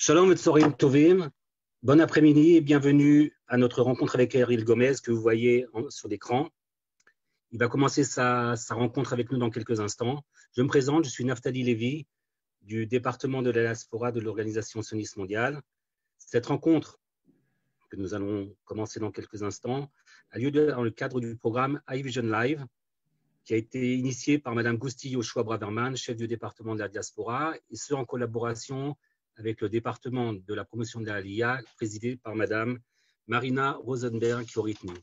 Shalom et Tzorim Tovim, bon après-midi et bienvenue à notre rencontre avec Ariel Gomez que vous voyez sur l'écran. Il va commencer sa rencontre avec nous dans quelques instants. Je me présente, je suis Naftali Lévy du département de la diaspora de l'Organisation sioniste mondiale. Cette rencontre, que nous allons commencer dans quelques instants, a lieu dans le cadre du programme iVision Live, qui a été initié par Madame Gusti Yoshua Braverman, chef du département de la diaspora, et ce en collaboration avec le département de la promotion de la LIA, présidé par Madame Marina Rosenberg-Kioritny.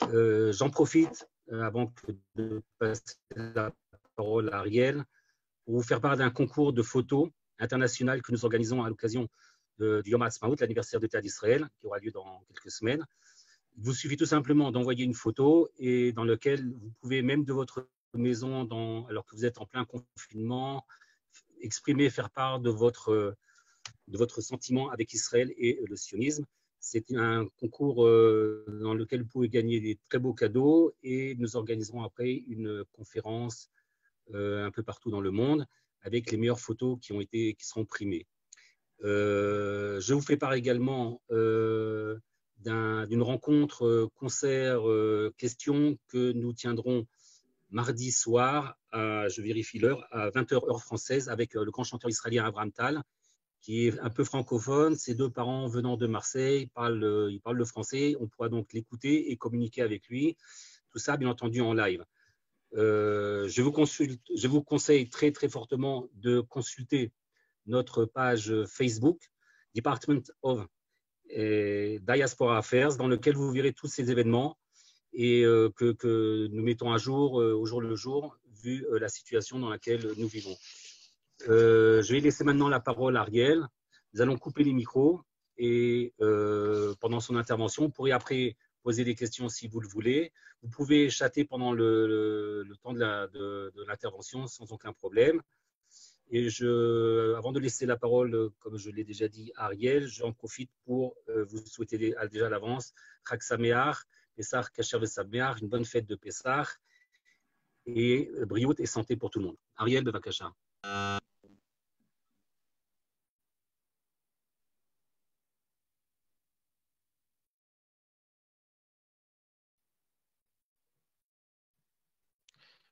J'en profite, avant de passer la parole à Ariel, pour vous faire part d'un concours de photos international que nous organisons à l'occasion du Yom HaAtzmaut, l'anniversaire de l'État d'Israël, qui aura lieu dans quelques semaines. Il vous suffit tout simplement d'envoyer une photo et dans laquelle vous pouvez, même de votre maison, alors que vous êtes en plein confinement, exprimer, faire part de votre sentiment avec Israël et le sionisme. C'est un concours dans lequel vous pouvez gagner des très beaux cadeaux et nous organiserons après une conférence un peu partout dans le monde avec les meilleures photos qui seront primées. Je vous fais part également d'une rencontre concert question que nous tiendrons mardi soir, je vérifie l'heure, à 20h heure française avec le grand chanteur israélien Abraham Tal, qui est un peu francophone. Ses deux parents venant de Marseille, il parle le français. On pourra donc l'écouter et communiquer avec lui. Tout ça, bien entendu, en live. Je vous conseille très, très fortement de consulter notre page Facebook, Department of Diaspora Affairs, dans lequel vous verrez tous ces événements et que nous mettons à jour au jour le jour, vu la situation dans laquelle nous vivons. Je vais laisser maintenant la parole à Ariel. Nous allons couper les micros et pendant son intervention, vous pourrez après poser des questions si vous le voulez. Vous pouvez chatter pendant le temps de l'intervention sans aucun problème. Et avant de laisser la parole, comme je l'ai déjà dit à Ariel, j'en profite pour vous souhaiter déjà à l'avance Chag Sameach, Pessah Kasher Vesameach, une bonne fête de Pessah et briout et santé pour tout le monde. Ariel Bevakasha.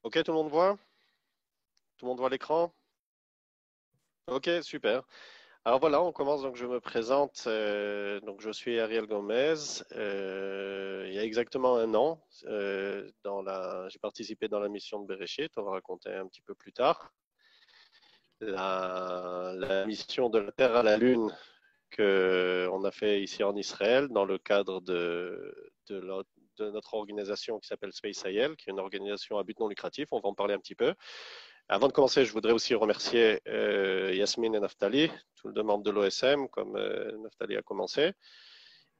Ok, tout le monde voit? Tout le monde voit l'écran? Ok, super. Alors voilà, on commence. Donc je me présente. Donc je suis Ariel Gomez. Il y a exactement un an, j'ai participé dans la mission de Bereshit. On va raconter un petit peu plus tard la mission de la Terre à la Lune que on a fait ici en Israël dans le cadre de notre organisation qui s'appelle Space IL, qui est une organisation à but non lucratif. On va en parler un petit peu. Avant de commencer, je voudrais aussi remercier Yasmine et Naftali, tout le membre de l'OSM, comme Naftali a commencé,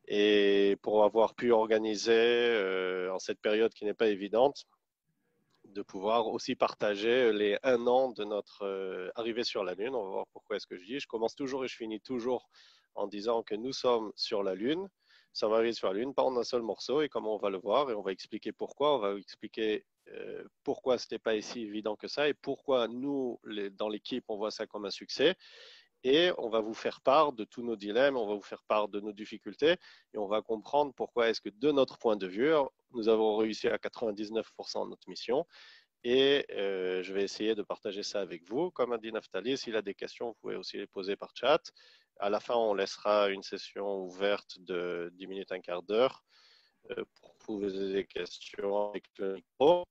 et pour avoir pu organiser en cette période qui n'est pas évidente, de pouvoir aussi partager les 1 an de notre arrivée sur la Lune. On va voir pourquoi est-ce que je dis. Je commence toujours et je finis toujours en disant que nous sommes sur la Lune. Nous sommes arrivés sur la Lune, pas en un seul morceau, et comment on va le voir, et on va expliquer pourquoi. On va expliquer pourquoi ce n'était pas si évident que ça, et pourquoi nous, dans l'équipe, on voit ça comme un succès. Et on va vous faire part de tous nos dilemmes, on va vous faire part de nos difficultés, et on va comprendre pourquoi est-ce que de notre point de vue, nous avons réussi à 99% de notre mission. Et je vais essayer de partager ça avec vous. Comme a dit Naftali, s'il a des questions, vous pouvez aussi les poser par chat. À la fin, on laissera une session ouverte de 10 minutes, un quart d'heure pour poser des questions avec le micro,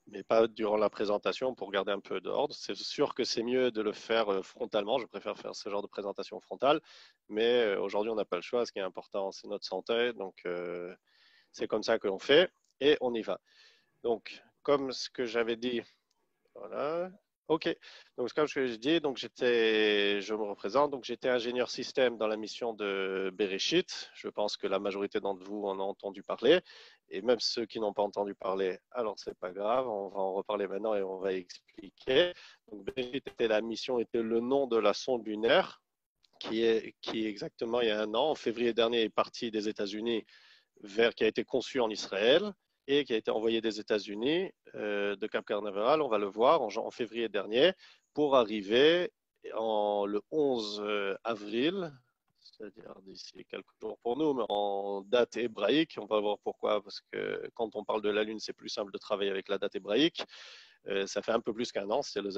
mais pas durant la présentation pour garder un peu d'ordre. C'est sûr que c'est mieux de le faire frontalement. Je préfère faire ce genre de présentation frontale, mais aujourd'hui, on n'a pas le choix. Ce qui est important, c'est notre santé. Donc, c'est comme ça que l'on fait et on y va. Donc, comme ce que j'avais dit, voilà. OK. Donc, comme ce que j'ai dit, je me représente. Donc, j'étais ingénieur système dans la mission de Bereshit. Je pense que la majorité d'entre vous en a entendu parler. Et même ceux qui n'ont pas entendu parler, alors c'est pas grave. On va en reparler maintenant et on va expliquer. Donc, Bereshit la mission était le nom de la sonde lunaire qui exactement il y a 1 an, en février dernier, est partie des États-Unis qui a été conçue en Israël et qui a été envoyé des États-Unis de Cap Canaveral, on va le voir, en février dernier, pour arriver le 11 avril, c'est-à-dire d'ici quelques jours pour nous, mais en date hébraïque. On va voir pourquoi, parce que quand on parle de la Lune, c'est plus simple de travailler avec la date hébraïque. Ça fait un peu plus qu'un an, c'était le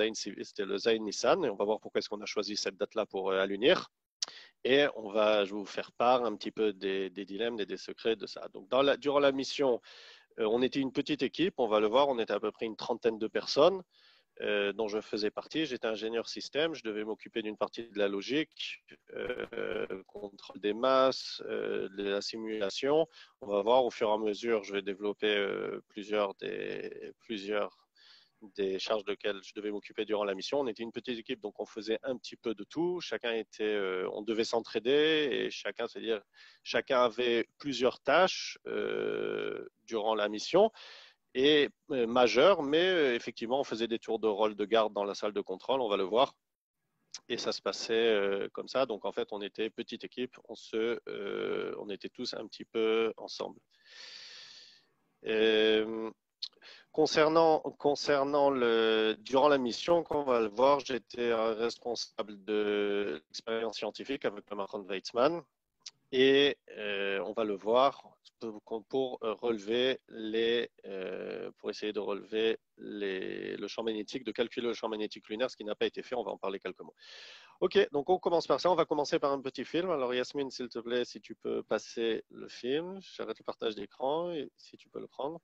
Zayn Nissan, et on va voir pourquoi est-ce qu'on a choisi cette date-là pour l'unir. Et je vais vous faire part un petit peu des dilemmes et des secrets de ça. Donc, durant la mission, on était une petite équipe, on va le voir, on était à peu près une trentaine de personnes. Dont je faisais partie. J'étais ingénieur système, je devais m'occuper d'une partie de la logique, contrôle des masses, de la simulation. On va voir au fur et à mesure, je vais développer plusieurs des charges desquelles je devais m'occuper durant la mission. On était une petite équipe, donc on faisait un petit peu de tout. On devait s'entraider et chacun avait plusieurs tâches durant la mission. Et majeur, mais effectivement, on faisait des tours de rôle de garde dans la salle de contrôle, on va le voir. Et ça se passait comme ça. Donc, en fait, on était petite équipe, on était tous un petit peu ensemble. Concernant durant la mission, qu'on va le voir, j'étais responsable de l'expérience scientifique avec le Macron Weizmann. Et on va le voir pour essayer de relever le champ magnétique, de calculer le champ magnétique lunaire, ce qui n'a pas été fait. On va en parler quelques mots. Ok, donc on commence par ça. On va commencer par un petit film. Alors Yasmine, s'il te plaît, si tu peux passer le film. J'arrête le partage d'écran et si tu peux le prendre.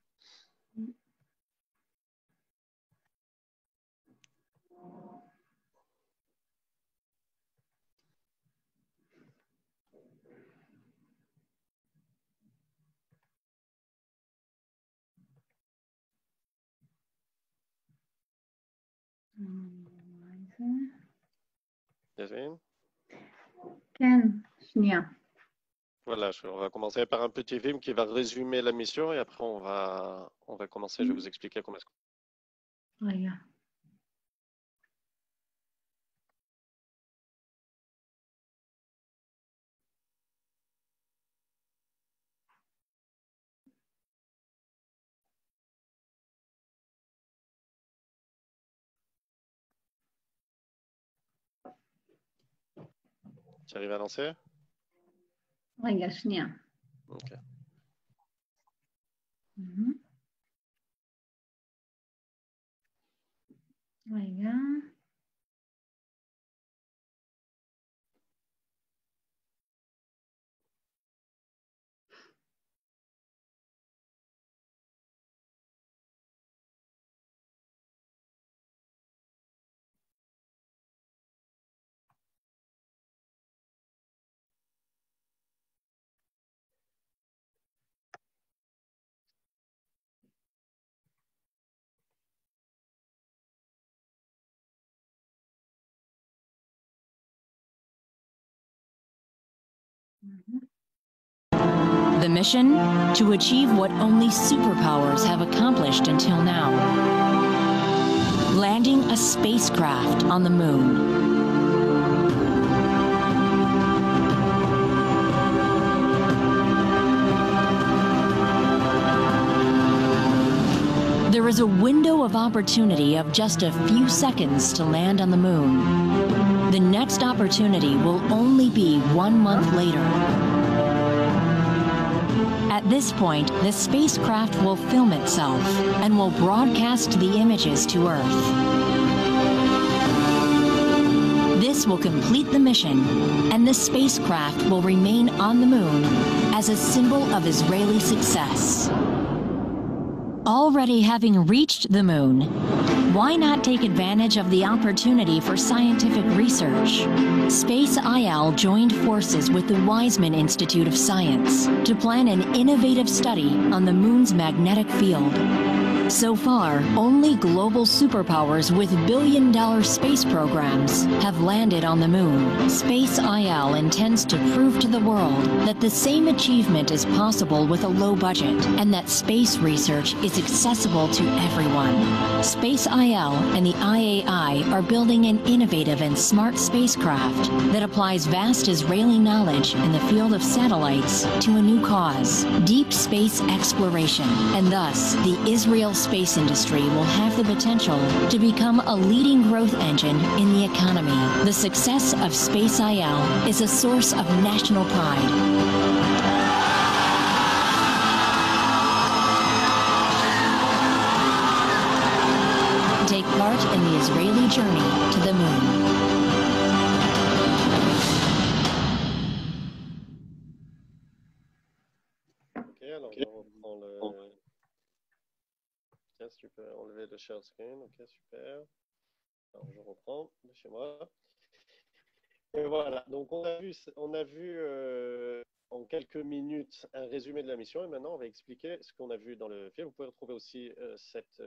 Voilà, on va commencer par un petit film qui va résumer la mission et après on va commencer. Je vais vous expliquer comment est-ce qu'on... Regarde. Tu arrives à lancer? רגע, שנייה. Ok. רגע. The mission? To achieve what only superpowers have accomplished until now. Landing a spacecraft on the moon. There is a window of opportunity of just a few seconds to land on the moon. The next opportunity will only be 1 month later. At this point, the spacecraft will film itself and will broadcast the images to Earth. This will complete the mission, and the spacecraft will remain on the moon as a symbol of Israeli success. Already having reached the moon, why not take advantage of the opportunity for scientific research? Space IL joined forces with the Weizmann Institute of Science to plan an innovative study on the moon's magnetic field. So far, only global superpowers with billion-dollar space programs have landed on the moon. Space IL intends to prove to the world that the same achievement is possible with a low budget and that space research is accessible to everyone. Space IL and the IAI are building an innovative and smart spacecraft that applies vast Israeli knowledge in the field of satellites to a new cause, deep space exploration, and thus the Israel space industry will have the potential to become a leading growth engine in the economy. The success of Space IL is a source of national pride. Take part in the Israeli journey to the moon. Ok, alors on reprend le... Tiens, si tu peux enlever le share screen. Ok, super. Alors je reprends de chez moi. Et voilà, donc on a vu en quelques minutes un résumé de la mission et maintenant on va expliquer ce qu'on a vu dans le film. Vous pouvez retrouver aussi cette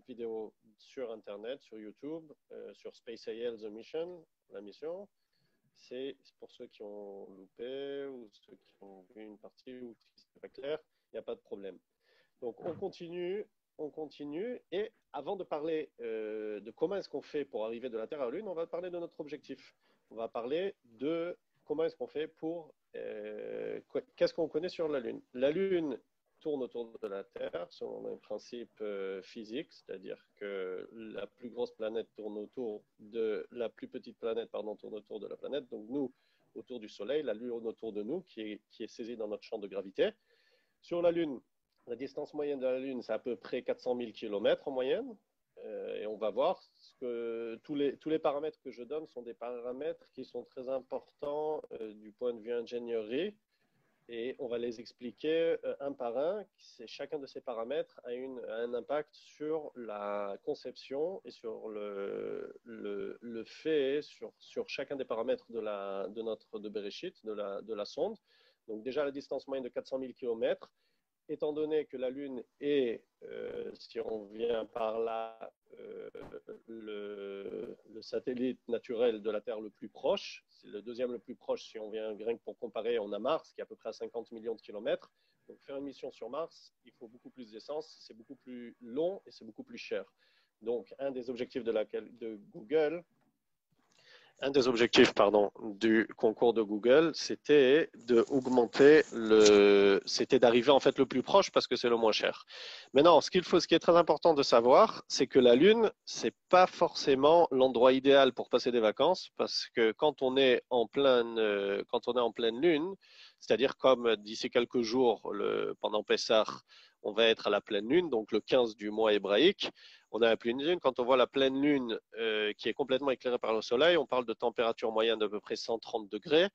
vidéo sur Internet, sur YouTube, sur Space IL The Mission, la mission. C'est pour ceux qui ont loupé ou ceux qui ont vu une partie ou qui n'est pas clair, il n'y a pas de problème. Donc on continue. Et avant de parler de comment est-ce qu'on fait pour arriver de la Terre à la Lune, on va parler de notre objectif. On va parler de comment est-ce qu'on fait pour... qu'est-ce qu'on connaît sur la Lune. La Lune tourne autour de la Terre selon un principe physique, c'est-à-dire que la plus grosse planète tourne autour de... La plus petite planète, pardon, tourne autour de la planète. Donc nous, autour du Soleil, la Lune autour de nous, qui est saisie dans notre champ de gravité. Sur la Lune, la distance moyenne de la Lune, c'est à peu près 400 000 km en moyenne. Et on va voir que tous les paramètres que je donne sont des paramètres qui sont très importants du point de vue ingénierie. Et on va les expliquer un par un. Chacun de ces paramètres a un impact sur la conception et sur le fait, sur chacun des paramètres de Bereshit, de la sonde. Donc déjà la distance moyenne de 400 000 km. Étant donné que la Lune est, si on vient par là, le satellite naturel de la Terre le plus proche, c'est le deuxième le plus proche, si on vient rien que pour comparer, on a Mars qui est à peu près à 50 millions de kilomètres. Donc faire une mission sur Mars, il faut beaucoup plus d'essence, c'est beaucoup plus long et c'est beaucoup plus cher. Donc un des objectifs de Google... Un des objectifs, du concours de Google, c'était d'arriver en fait le plus proche parce que c'est le moins cher. Maintenant, ce qui est très important de savoir, c'est que la Lune, c'est pas forcément l'endroit idéal pour passer des vacances parce que quand on est en pleine Lune, c'est-à-dire comme d'ici quelques jours, pendant Pessah, on va être à la pleine Lune, donc le 15 du mois hébraïque. On a la pleine Lune. Quand on voit la pleine Lune qui est complètement éclairée par le Soleil, on parle de température moyenne d'à peu près 130 degrés.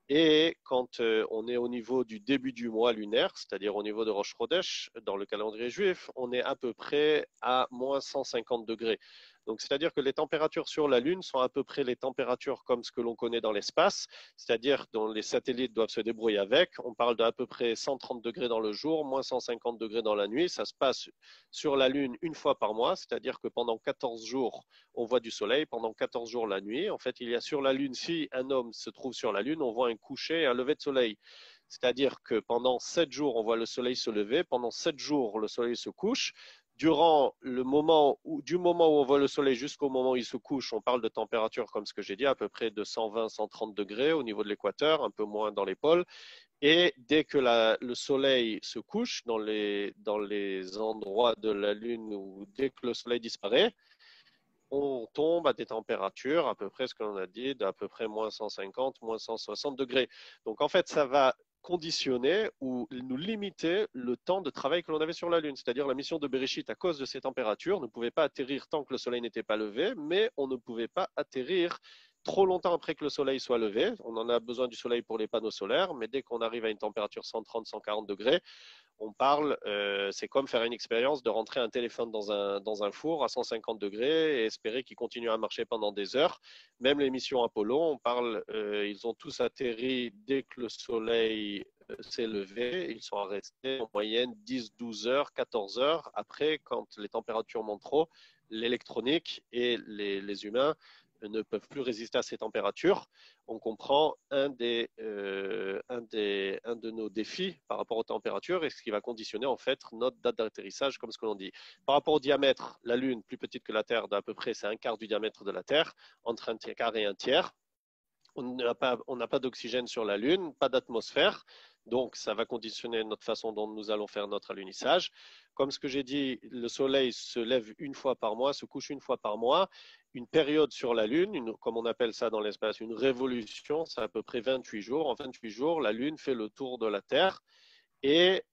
Et quand on est au niveau du début du mois lunaire, c'est-à-dire au niveau de Rosh Chodesh, dans le calendrier juif, on est à peu près à moins 150 degrés. Donc, c'est-à-dire que les températures sur la Lune sont à peu près les températures comme ce que l'on connaît dans l'espace, c'est-à-dire dont les satellites doivent se débrouiller avec. On parle d'à peu près 130 degrés dans le jour, moins 150 degrés dans la nuit. Ça se passe sur la Lune une fois par mois, c'est-à-dire que pendant 14 jours, on voit du soleil, pendant 14 jours la nuit. En fait, il y a sur la Lune, si un homme se trouve sur la Lune, on voit un coucher et un lever de soleil. C'est-à-dire que pendant 7 jours, on voit le soleil se lever, pendant 7 jours, le soleil se couche. Durant du moment où on voit le soleil jusqu'au moment où il se couche, on parle de température, comme ce que j'ai dit, à peu près de 120-130 degrés au niveau de l'équateur, un peu moins dans les pôles. Et dès que le soleil se couche dans les endroits de la Lune où dès que le soleil disparaît, on tombe à des températures, à peu près ce que l'on a dit, d'à peu près moins 150, moins 160 degrés. Donc en fait, ça va conditionner ou nous limiter le temps de travail que l'on avait sur la Lune. C'est-à-dire la mission de Bereshit, à cause de ces températures, ne pouvait pas atterrir tant que le soleil n'était pas levé, mais on ne pouvait pas atterrir trop longtemps après que le soleil soit levé. On en a besoin du soleil pour les panneaux solaires, mais dès qu'on arrive à une température 130-140 degrés, on parle, c'est comme faire une expérience de rentrer un téléphone dans un four à 150 degrés et espérer qu'il continue à marcher pendant des heures. Même les missions Apollo, on parle, ils ont tous atterri dès que le soleil s'est levé. Ils sont restés en moyenne 10, 12 heures, 14 heures. Après, quand les températures montent trop, l'électronique et les humains ne peuvent plus résister à ces températures. On comprend un de nos défis par rapport aux températures et ce qui va conditionner en fait notre date d'atterrissage, comme ce que l'on dit. Par rapport au diamètre, la Lune, plus petite que la Terre, d'à peu près, c'est un quart du diamètre de la Terre, entre un quart et un tiers. On n'a pas d'oxygène sur la Lune, pas d'atmosphère. Donc, ça va conditionner notre façon dont nous allons faire notre alunissage. Comme ce que j'ai dit, le Soleil se lève une fois par mois, se couche une fois par mois. Une période sur la Lune, comme on appelle ça dans l'espace, une révolution, c'est à peu près 28 jours. En 28 jours, la Lune fait le tour de la Terre. Et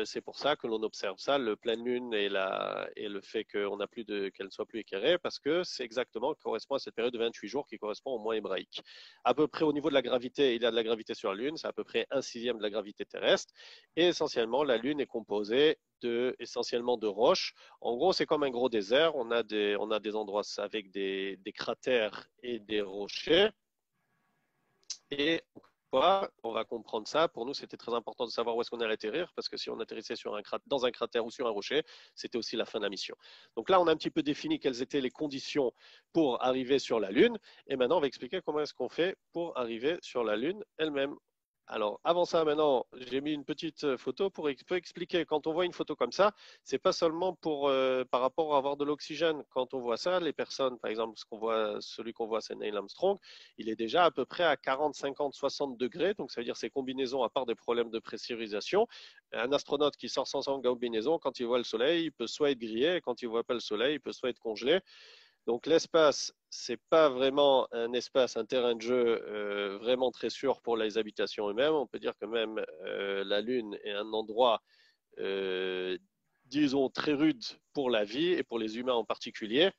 c'est pour ça que l'on observe ça, le pleine lune et le fait qu'elle ne soit plus éclairée, parce que c'est exactement correspond à cette période de 28 jours qui correspond au mois hébraïque. À peu près au niveau de la gravité, il y a de la gravité sur la Lune, c'est à peu près 1/6 de la gravité terrestre. Et essentiellement, la Lune est composée essentiellement de roches. En gros, c'est comme un gros désert. On a des endroits avec des cratères et des rochers. Et on va comprendre ça. Pour nous, c'était très important de savoir où est-ce qu'on allait atterrir, parce que si on atterrissait dans un cratère ou sur un rocher, c'était aussi la fin de la mission. Donc là, on a un petit peu défini quelles étaient les conditions pour arriver sur la Lune. Et maintenant, on va expliquer comment est-ce qu'on fait pour arriver sur la Lune elle-même. Alors, avant ça, maintenant, j'ai mis une petite photo pour expliquer. Quand on voit une photo comme ça, c'est pas seulement par rapport à avoir de l'oxygène. Quand on voit ça, les personnes, par exemple, celui qu'on voit, c'est Neil Armstrong, il est déjà à peu près à 40, 50, 60 degrés. Donc, ça veut dire ces combinaisons, à part des problèmes de pressurisation. Un astronaute qui sort sans combinaison, quand il voit le soleil, il peut soit être grillé, quand il voit pas le soleil, il peut soit être congelé. Donc l'espace, c'est pas vraiment un terrain de jeu vraiment très sûr pour les habitations eux-mêmes. On peut dire que même la Lune est un endroit, disons, très rude pour la vie et pour les humains en particulier.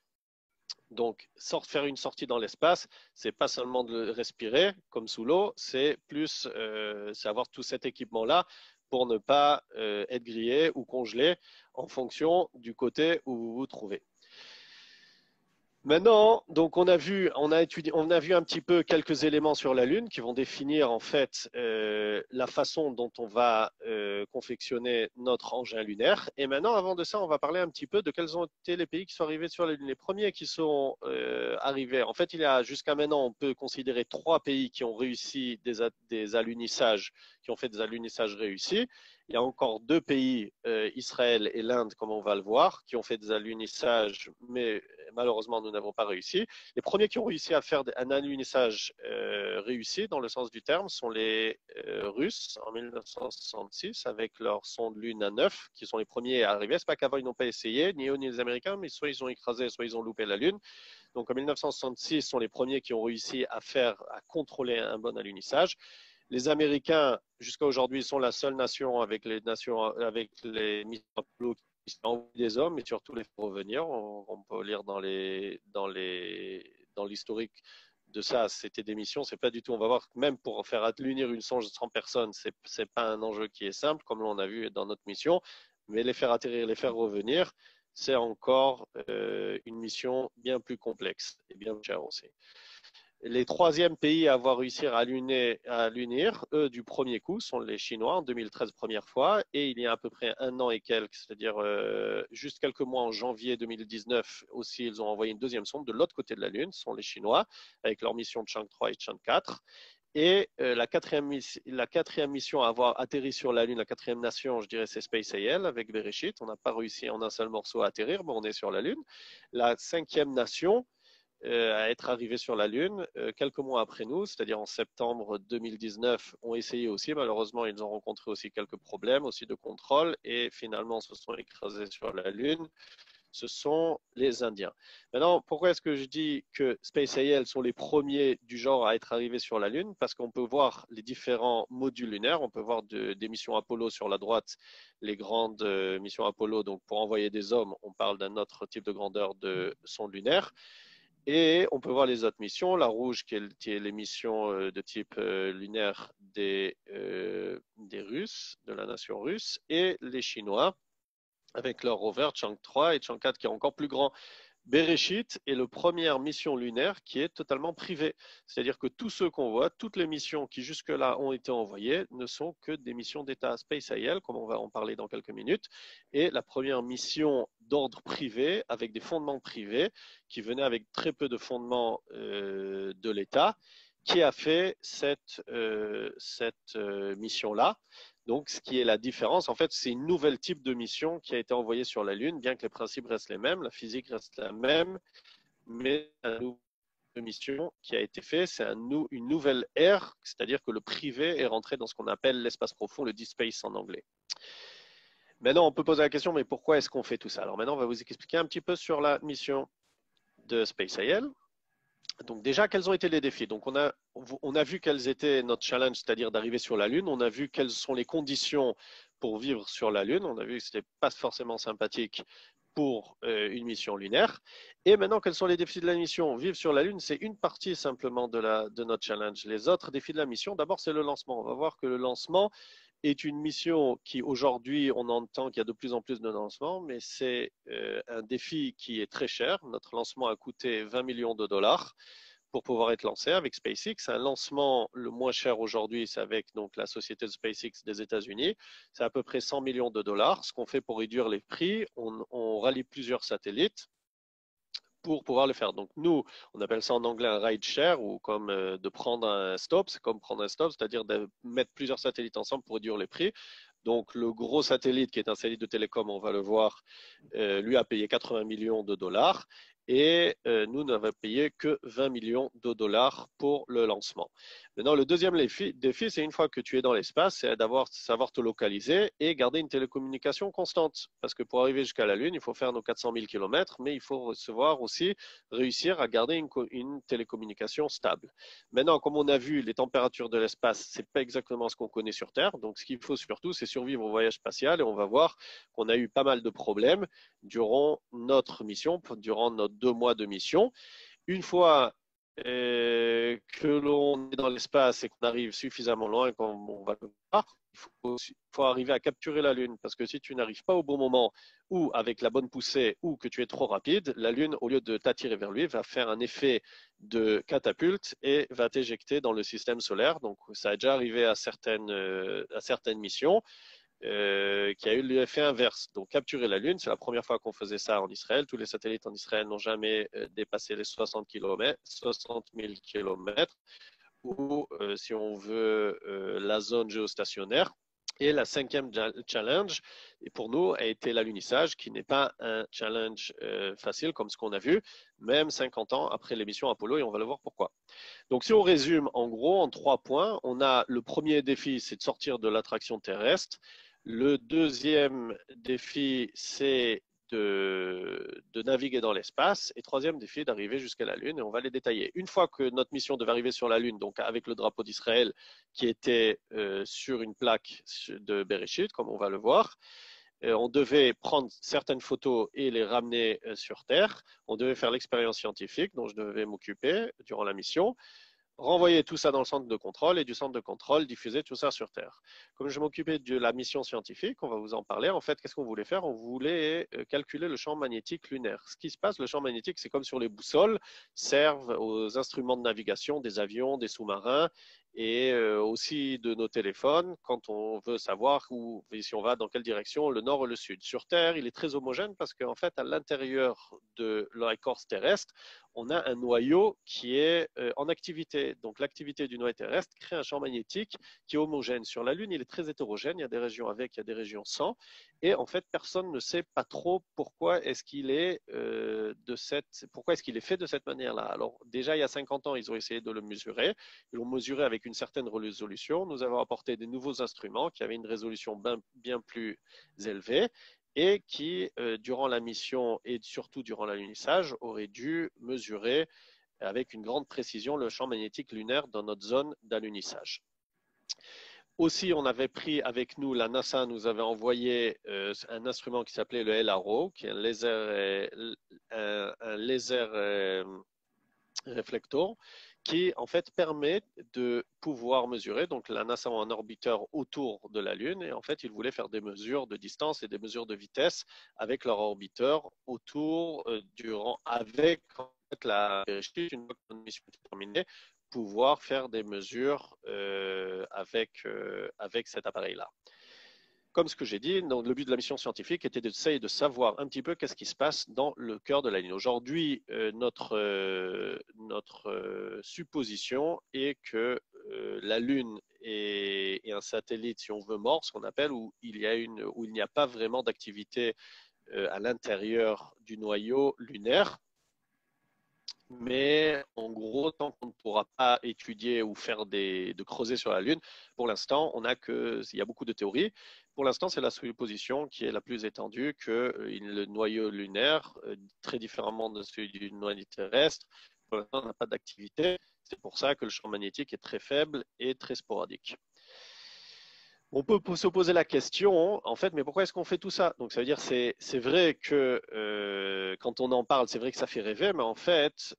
Donc, faire une sortie dans l'espace, c'est pas seulement de respirer comme sous l'eau, c'est plus c'est avoir tout cet équipement-là pour ne pas être grillé ou congelé en fonction du côté où vous vous trouvez. Maintenant, donc on a vu un petit peu quelques éléments sur la Lune qui vont définir en fait la façon dont on va confectionner notre engin lunaire. Et maintenant, avant de ça, on va parler un petit peu de quels ont été les pays qui sont arrivés sur la Lune. Les premiers qui sont arrivés, en fait, il y a jusqu'à maintenant, on peut considérer 3 pays qui ont réussi des alunissages, qui ont fait des alunissages réussis. Il y a encore 2 pays, Israël et l'Inde, comme on va le voir, qui ont fait des alunissages, mais malheureusement, nous n'avons pas réussi. Les premiers qui ont réussi à faire un alunissage réussi, dans le sens du terme, sont les Russes, en 1966, avec leur sonde Luna 9, qui sont les premiers à arriver. C'est pas qu'avant, ils n'ont pas essayé, ni eux ni les Américains, mais soit ils ont écrasé, soit ils ont loupé la Lune. Donc, en 1966, sont les premiers qui ont réussi à contrôler un bon alunissage. Les Américains, jusqu'à aujourd'hui, sont la seule nation avec les missions Apollo qui envoient des hommes et surtout les faire revenir. On peut lire dans l'historique de ça, c'était des missions. C'est pas du tout. On va voir que même pour faire lunir une sonde de 100 personnes, c'est pas un enjeu qui est simple, comme l'on a vu dans notre mission. Mais les faire atterrir, les faire revenir, c'est encore une mission bien plus complexe et bien plus chère aussi. Les 3e pays à avoir réussi à lunir, eux, du premier coup, sont les Chinois, en 2013, première fois. Et il y a à peu près 1 an et quelques, c'est-à-dire juste quelques mois en janvier 2019, aussi, ils ont envoyé une 2e sonde de l'autre côté de la Lune, ce sont les Chinois, avec leur mission Chang 3 et Chang 4. Et la 4e mission à avoir atterri sur la Lune, la 4e nation, je dirais, c'est SpaceIL avec Bereshit. On n'a pas réussi en un seul morceau à atterrir, mais on est sur la Lune. La 5e nation, à être arrivés sur la Lune quelques mois après nous, c'est-à-dire en septembre 2019, ont essayé aussi. Malheureusement, ils ont rencontré aussi quelques problèmes aussi de contrôle et finalement se sont écrasés sur la Lune. Ce sont les Indiens. Maintenant, pourquoi est-ce que je dis que SpaceIL sont les premiers du genre à être arrivés sur la Lune? Parce qu'on peut voir les différents modules lunaires. On peut voir des missions Apollo sur la droite, les grandes missions Apollo. Donc, pour envoyer des hommes, on parle d'un autre type de grandeur de sonde lunaire. Et on peut voir les autres missions, la rouge qui est les missions de type lunaire des Russes, de la nation russe, et les Chinois avec leur rover Chang 3 et Chang 4 qui est encore plus grand. Bereshit est la première mission lunaire qui est totalement privée. C'est-à-dire que tous ceux qu'on voit, toutes les missions qui jusque-là ont été envoyées ne sont que des missions d'État SpaceIL, comme on va en parler dans quelques minutes. Et la première mission d'ordre privé, avec des fondements privés, qui venait avec très peu de fondements de l'État, qui a fait cette mission-là. Donc, ce qui est la différence, en fait, c'est une nouvelle type de mission qui a été envoyée sur la Lune, bien que les principes restent les mêmes, la physique reste la même, mais un nouveau mission qui a été fait, c'est une nouvelle ère, c'est-à-dire que le privé est rentré dans ce qu'on appelle l'espace profond, le deep space en anglais. Maintenant, on peut poser la question, mais pourquoi est-ce qu'on fait tout ça? Alors maintenant, on va vous expliquer un petit peu sur la mission de SpaceIL. Donc déjà, quels ont été les défis? Donc on a vu quels étaient notre challenge, c'est-à-dire d'arriver sur la Lune. On a vu quelles sont les conditions pour vivre sur la Lune. On a vu que ce n'était pas forcément sympathique pour une mission lunaire. Et maintenant, quels sont les défis de la mission? Vivre sur la Lune, c'est une partie simplement de notre challenge. Les autres défis de la mission, d'abord, c'est le lancement. On va voir que le lancement est une mission qui, aujourd'hui, on entend qu'il y a de plus en plus de lancements, mais c'est un défi qui est très cher. Notre lancement a coûté 20 millions de dollars pour pouvoir être lancé avec SpaceX. Un lancement le moins cher aujourd'hui, c'est avec donc, la société de SpaceX des États-Unis. C'est à peu près 100 millions de dollars. Ce qu'on fait pour réduire les prix, on rallie plusieurs satellites pour pouvoir le faire. Donc nous, on appelle ça en anglais un ride share ou comme de prendre un stop. C'est comme prendre un stop, c'est-à-dire de mettre plusieurs satellites ensemble pour réduire les prix. Donc le gros satellite qui est un satellite de télécom, on va le voir, lui a payé 80 millions de dollars et nous n'avons payé que 20 millions de dollars pour le lancement. Maintenant, le deuxième défi, c'est une fois que tu es dans l'espace, c'est savoir te localiser et garder une télécommunication constante. Parce que pour arriver jusqu'à la Lune, il faut faire nos 400 000 km, mais il faut réussir à garder une télécommunication stable. Maintenant, comme on a vu, les températures de l'espace, c'est pas exactement ce qu'on connaît sur Terre. Donc, ce qu'il faut surtout, c'est survivre au voyage spatial et on va voir qu'on a eu pas mal de problèmes durant notre mission, durant nos 2 mois de mission. Une fois que l'on est dans l'espace et qu'on arrive suffisamment loin, comme on va le voir, il faut arriver à capturer la Lune parce que si tu n'arrives pas au bon moment ou avec la bonne poussée ou que tu es trop rapide, la Lune, au lieu de t'attirer vers lui, va faire un effet de catapulte et va t'éjecter dans le système solaire. Donc, ça a déjà arrivé à certaines missions. Qui a eu l'effet inverse. Donc, capturer la Lune, c'est la première fois qu'on faisait ça en Israël. Tous les satellites en Israël n'ont jamais dépassé les 60 000 km, ou, si on veut, la zone géostationnaire. Et la 5e challenge, et pour nous, a été l'alunissage, qui n'est pas un challenge facile comme ce qu'on a vu, même 50 ans après l'émission Apollo, et on va le voir pourquoi. Donc, si on résume en gros en 3 points, on a le premier défi, c'est de sortir de l'attraction terrestre. Le deuxième défi, c'est de naviguer dans l'espace. Et troisième défi, d'arriver jusqu'à la Lune. Et on va les détailler. Une fois que notre mission devait arriver sur la Lune, donc avec le drapeau d'Israël qui était sur une plaque de Bereshit, comme on va le voir, on devait prendre certaines photos et les ramener sur Terre. On devait faire l'expérience scientifique dont je devais m'occuper durant la mission. Renvoyer tout ça dans le centre de contrôle et du centre de contrôle diffuser tout ça sur Terre. Comme je m'occupais de la mission scientifique, on va vous en parler. En fait, qu'est-ce qu'on voulait faire? On voulait calculer le champ magnétique lunaire. Ce qui se passe, le champ magnétique, c'est comme sur les boussoles, servent aux instruments de navigation des avions, des sous-marins et aussi de nos téléphones quand on veut savoir où, si on va dans quelle direction, le nord ou le sud. Sur Terre, il est très homogène parce qu'en fait, à l'intérieur de l'écorce terrestre, on a un noyau qui est en activité. Donc, l'activité du noyau terrestre crée un champ magnétique qui est homogène. Sur la Lune, il est très hétérogène. Il y a des régions avec, il y a des régions sans. Et en fait, personne ne sait pas trop pourquoi est-ce qu'il est, fait de cette manière-là. Alors, déjà, il y a 50 ans, ils ont essayé de le mesurer. Ils l'ont mesuré avec une certaine résolution. Nous avons apporté des nouveaux instruments qui avaient une résolution bien plus élevée et qui, durant la mission et surtout durant l'alunissage, auraient dû mesurer avec une grande précision le champ magnétique lunaire dans notre zone d'alunissage. Aussi, on avait pris avec nous, la NASA nous avait envoyé un instrument qui s'appelait le LRO, qui est un laser réflecteur, qui en fait permet de pouvoir mesurer. Donc la NASA a un orbiteur autour de la Lune et en fait ils voulaient faire des mesures de distance et des mesures de vitesse avec leur orbiteur autour avec en fait, une fois que la mission est terminée, pouvoir faire des mesures avec cet appareil-là. Comme ce que j'ai dit, donc, le but de la mission scientifique était d'essayer de savoir un petit peu qu'est-ce qui se passe dans le cœur de la Lune. Aujourd'hui, notre supposition est que la Lune est un satellite, si on veut, mort, ce qu'on appelle, où il n'y a pas vraiment d'activité à l'intérieur du noyau lunaire. Mais en gros, tant qu'on ne pourra pas étudier ou faire de creuser sur la Lune, pour l'instant, il y a beaucoup de théories. Pour l'instant, c'est la supposition qui est la plus étendue que le noyau lunaire, très différemment de celui du noyau terrestre, pour l'instant, n'a pas d'activité. C'est pour ça que le champ magnétique est très faible et très sporadique. On peut se poser la question, en fait, mais pourquoi est-ce qu'on fait tout ça? Donc, ça veut dire, c'est vrai que quand on en parle, c'est vrai que ça fait rêver, mais en fait,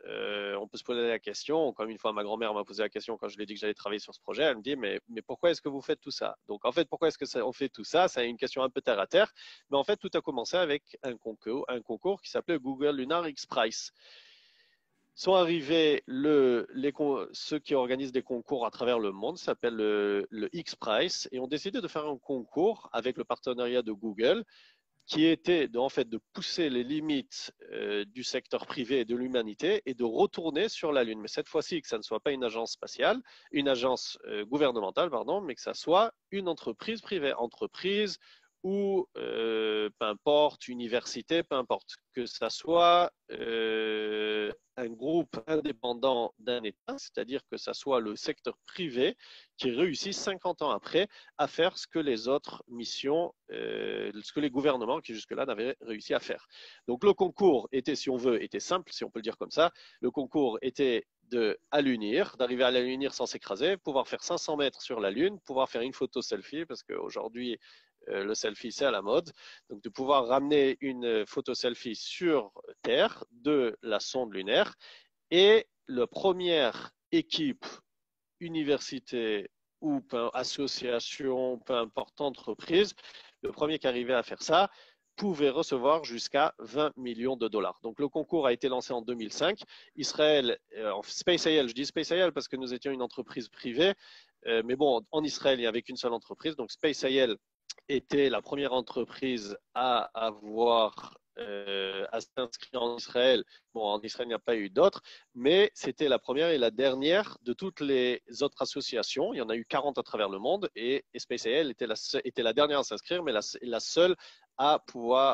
on peut se poser la question. Comme une fois, ma grand-mère m'a posé la question quand je lui ai dit que j'allais travailler sur ce projet. Elle me dit, mais pourquoi est-ce que vous faites tout ça? Donc, en fait, pourquoi est-ce que on fait tout ça? C'est une question un peu terre à terre. Mais en fait, tout a commencé avec un concours qui s'appelait Google Lunar X Prize. Sont arrivés ceux qui organisent des concours à travers le monde, ça s'appelle le X-Prize, et ont décidé de faire un concours avec le partenariat de Google, qui était en fait de pousser les limites du secteur privé et de l'humanité et de retourner sur la Lune. Mais cette fois-ci, que ça ne soit pas une agence spatiale, une agence gouvernementale, pardon, mais que ça soit une entreprise privée, entreprise ou peu importe, université, peu importe, que ça soit un groupe indépendant d'un État, c'est-à-dire que ça soit le secteur privé qui réussit 50 ans après à faire ce que les autres missions, ce que les gouvernements qui jusque-là n'avaient réussi à faire. Donc le concours était, si on veut, était simple, si on peut le dire comme ça. Le concours était d'arriver à la lunir sans s'écraser, pouvoir faire 500 mètres sur la Lune, pouvoir faire une photo selfie, parce qu'aujourd'hui, le selfie, c'est à la mode. Donc, de pouvoir ramener une photo selfie sur Terre de la sonde lunaire. Et la première équipe, université ou association, peu importe, entreprise, le premier qui arrivait à faire ça pouvait recevoir jusqu'à 20 millions de dollars. Donc, le concours a été lancé en 2005. Israël, SpaceIL, je dis SpaceIL parce que nous étions une entreprise privée, mais bon, en Israël, il n'y avait qu'une seule entreprise. Donc, SpaceIL était la première entreprise à s'inscrire en Israël. Bon, en Israël, il n'y a pas eu d'autres, mais c'était la première et la dernière de toutes les autres associations. Il y en a eu 40 à travers le monde et SpaceIL était la dernière à s'inscrire, mais la seule à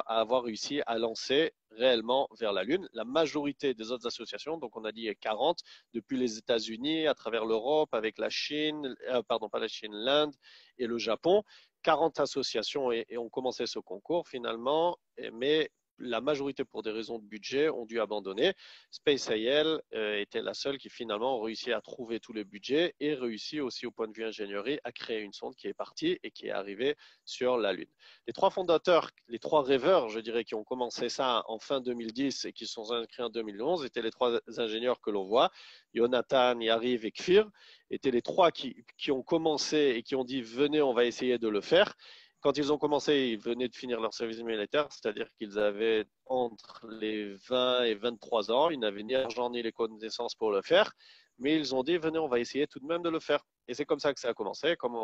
avoir réussi à lancer réellement vers la Lune. La majorité des autres associations, donc on a dit 40, depuis les États-Unis, à travers l'Europe, avec la Chine, pardon, pas la Chine, l'Inde et le Japon, 40 associations et ont commencé ce concours finalement, mais la majorité, pour des raisons de budget, ont dû abandonner. SpaceIL était la seule qui finalement a réussi à trouver tous les budgets et réussi aussi au point de vue ingénierie à créer une sonde qui est partie et qui est arrivée sur la Lune. Les trois fondateurs, les trois rêveurs, je dirais, qui ont commencé ça en fin 2010 et qui se sont inscrits en 2011, étaient les trois ingénieurs que l'on voit, Jonathan, Yariv et Kfir, étaient les trois qui ont commencé et qui ont dit « venez, on va essayer de le faire ». Quand ils ont commencé, ils venaient de finir leur service militaire, c'est-à-dire qu'ils avaient entre les 20 et 23 ans. Ils n'avaient ni l'argent ni les connaissances pour le faire, mais ils ont dit, venez, on va essayer tout de même de le faire. Et c'est comme ça que ça a commencé, comme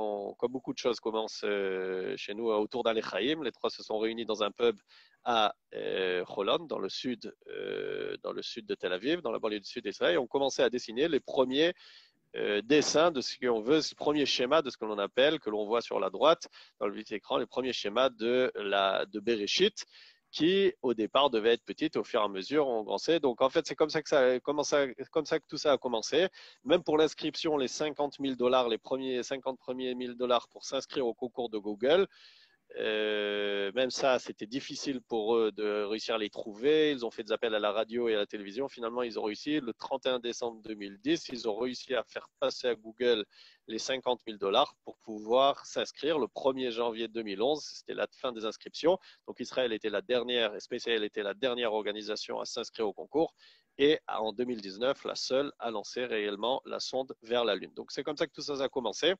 beaucoup de choses commencent chez nous autour d'Al-Echaim. Les trois se sont réunis dans un pub à Holon, dans le sud de Tel Aviv, dans la banlieue du sud d'Israël, et ont commencé à dessiner les premiers dessin de ce qu'on veut, ce premier schéma de ce que l'on appelle, que l'on voit sur la droite dans le petit écran, les premiers schémas de Bereshit, qui au départ devait être petite, au fur et à mesure on grandissait. Donc en fait c'est comme ça que tout ça a commencé. Même pour l'inscription, les 50 000 $, les 50 premiers 1 000 $ pour s'inscrire au concours de Google. Même ça, c'était difficile pour eux de réussir à les trouver. Ils ont fait des appels à la radio et à la télévision. Finalement, ils ont réussi. Le 31 décembre 2010, ils ont réussi à faire passer à Google les 50 000 $ pour pouvoir s'inscrire. Le 1er janvier 2011, c'était la fin des inscriptions. Donc, Israël était la dernière, et SpaceIL était la dernière organisation à s'inscrire au concours. Et en 2019, la seule à lancer réellement la sonde vers la Lune. Donc, c'est comme ça que tout ça a commencé.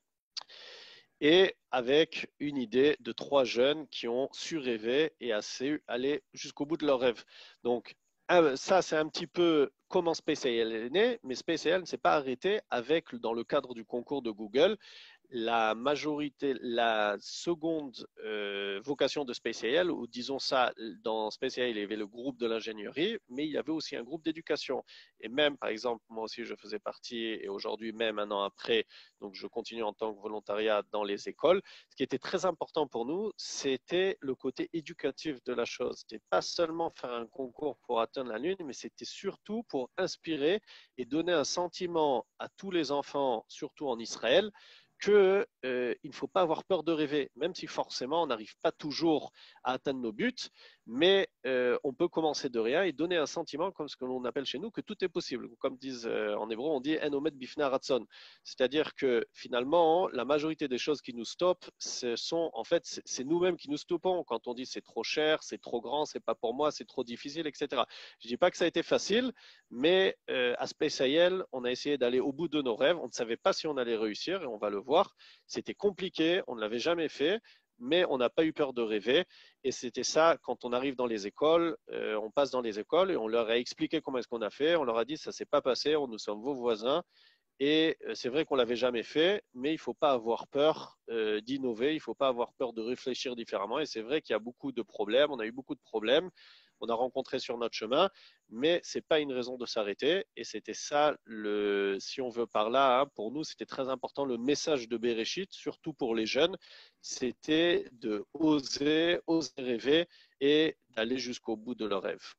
Et avec une idée de trois jeunes qui ont su rêver et aller jusqu'au bout de leur rêve. Donc, ça, c'est un petit peu comment SpaceIL est né, mais SpaceIL ne s'est pas arrêté dans le cadre du concours de Google. La seconde vocation de SpaceIL, ou disons ça, dans SpaceIL, il y avait le groupe de l'ingénierie, mais il y avait aussi un groupe d'éducation. Et même, par exemple, moi aussi, je faisais partie, et aujourd'hui, même un an après, donc je continue en tant que volontariat dans les écoles. Ce qui était très important pour nous, c'était le côté éducatif de la chose. C'était pas seulement faire un concours pour atteindre la Lune, mais c'était surtout pour pour inspirer et donner un sentiment à tous les enfants, surtout en Israël, qu'il ne faut pas avoir peur de rêver, même si forcément on n'arrive pas toujours à atteindre nos buts, mais on peut commencer de rien et donner un sentiment, comme ce que l'on appelle chez nous, que tout est possible. Comme disent en hébreu, on dit « en omet bifna ratson », c'est-à-dire que finalement, la majorité des choses qui nous stoppent, c'est nous-mêmes qui nous stoppons quand on dit « c'est trop cher, c'est trop grand, c'est pas pour moi, c'est trop difficile », etc. Je ne dis pas que ça a été facile, mais à Space IL, on a essayé d'aller au bout de nos rêves. On ne savait pas si on allait réussir et on va le voir. C'était compliqué, on ne l'avait jamais fait, mais on n'a pas eu peur de rêver. Et c'était ça, quand on arrive dans les écoles, on passe dans les écoles et on leur a expliqué comment est-ce qu'on a fait. On leur a dit, ça ne s'est pas passé, nous sommes vos voisins. Et c'est vrai qu'on ne l'avait jamais fait, mais il ne faut pas avoir peur d'innover, il ne faut pas avoir peur de réfléchir différemment. Et c'est vrai qu'il y a beaucoup de problèmes, on a eu beaucoup de problèmes. On a rencontré sur notre chemin, mais ce n'est pas une raison de s'arrêter. Et c'était ça, si on veut par là, hein, pour nous, c'était très important, le message de Bereshit, surtout pour les jeunes, c'était de oser rêver et d'aller jusqu'au bout de leurs rêves.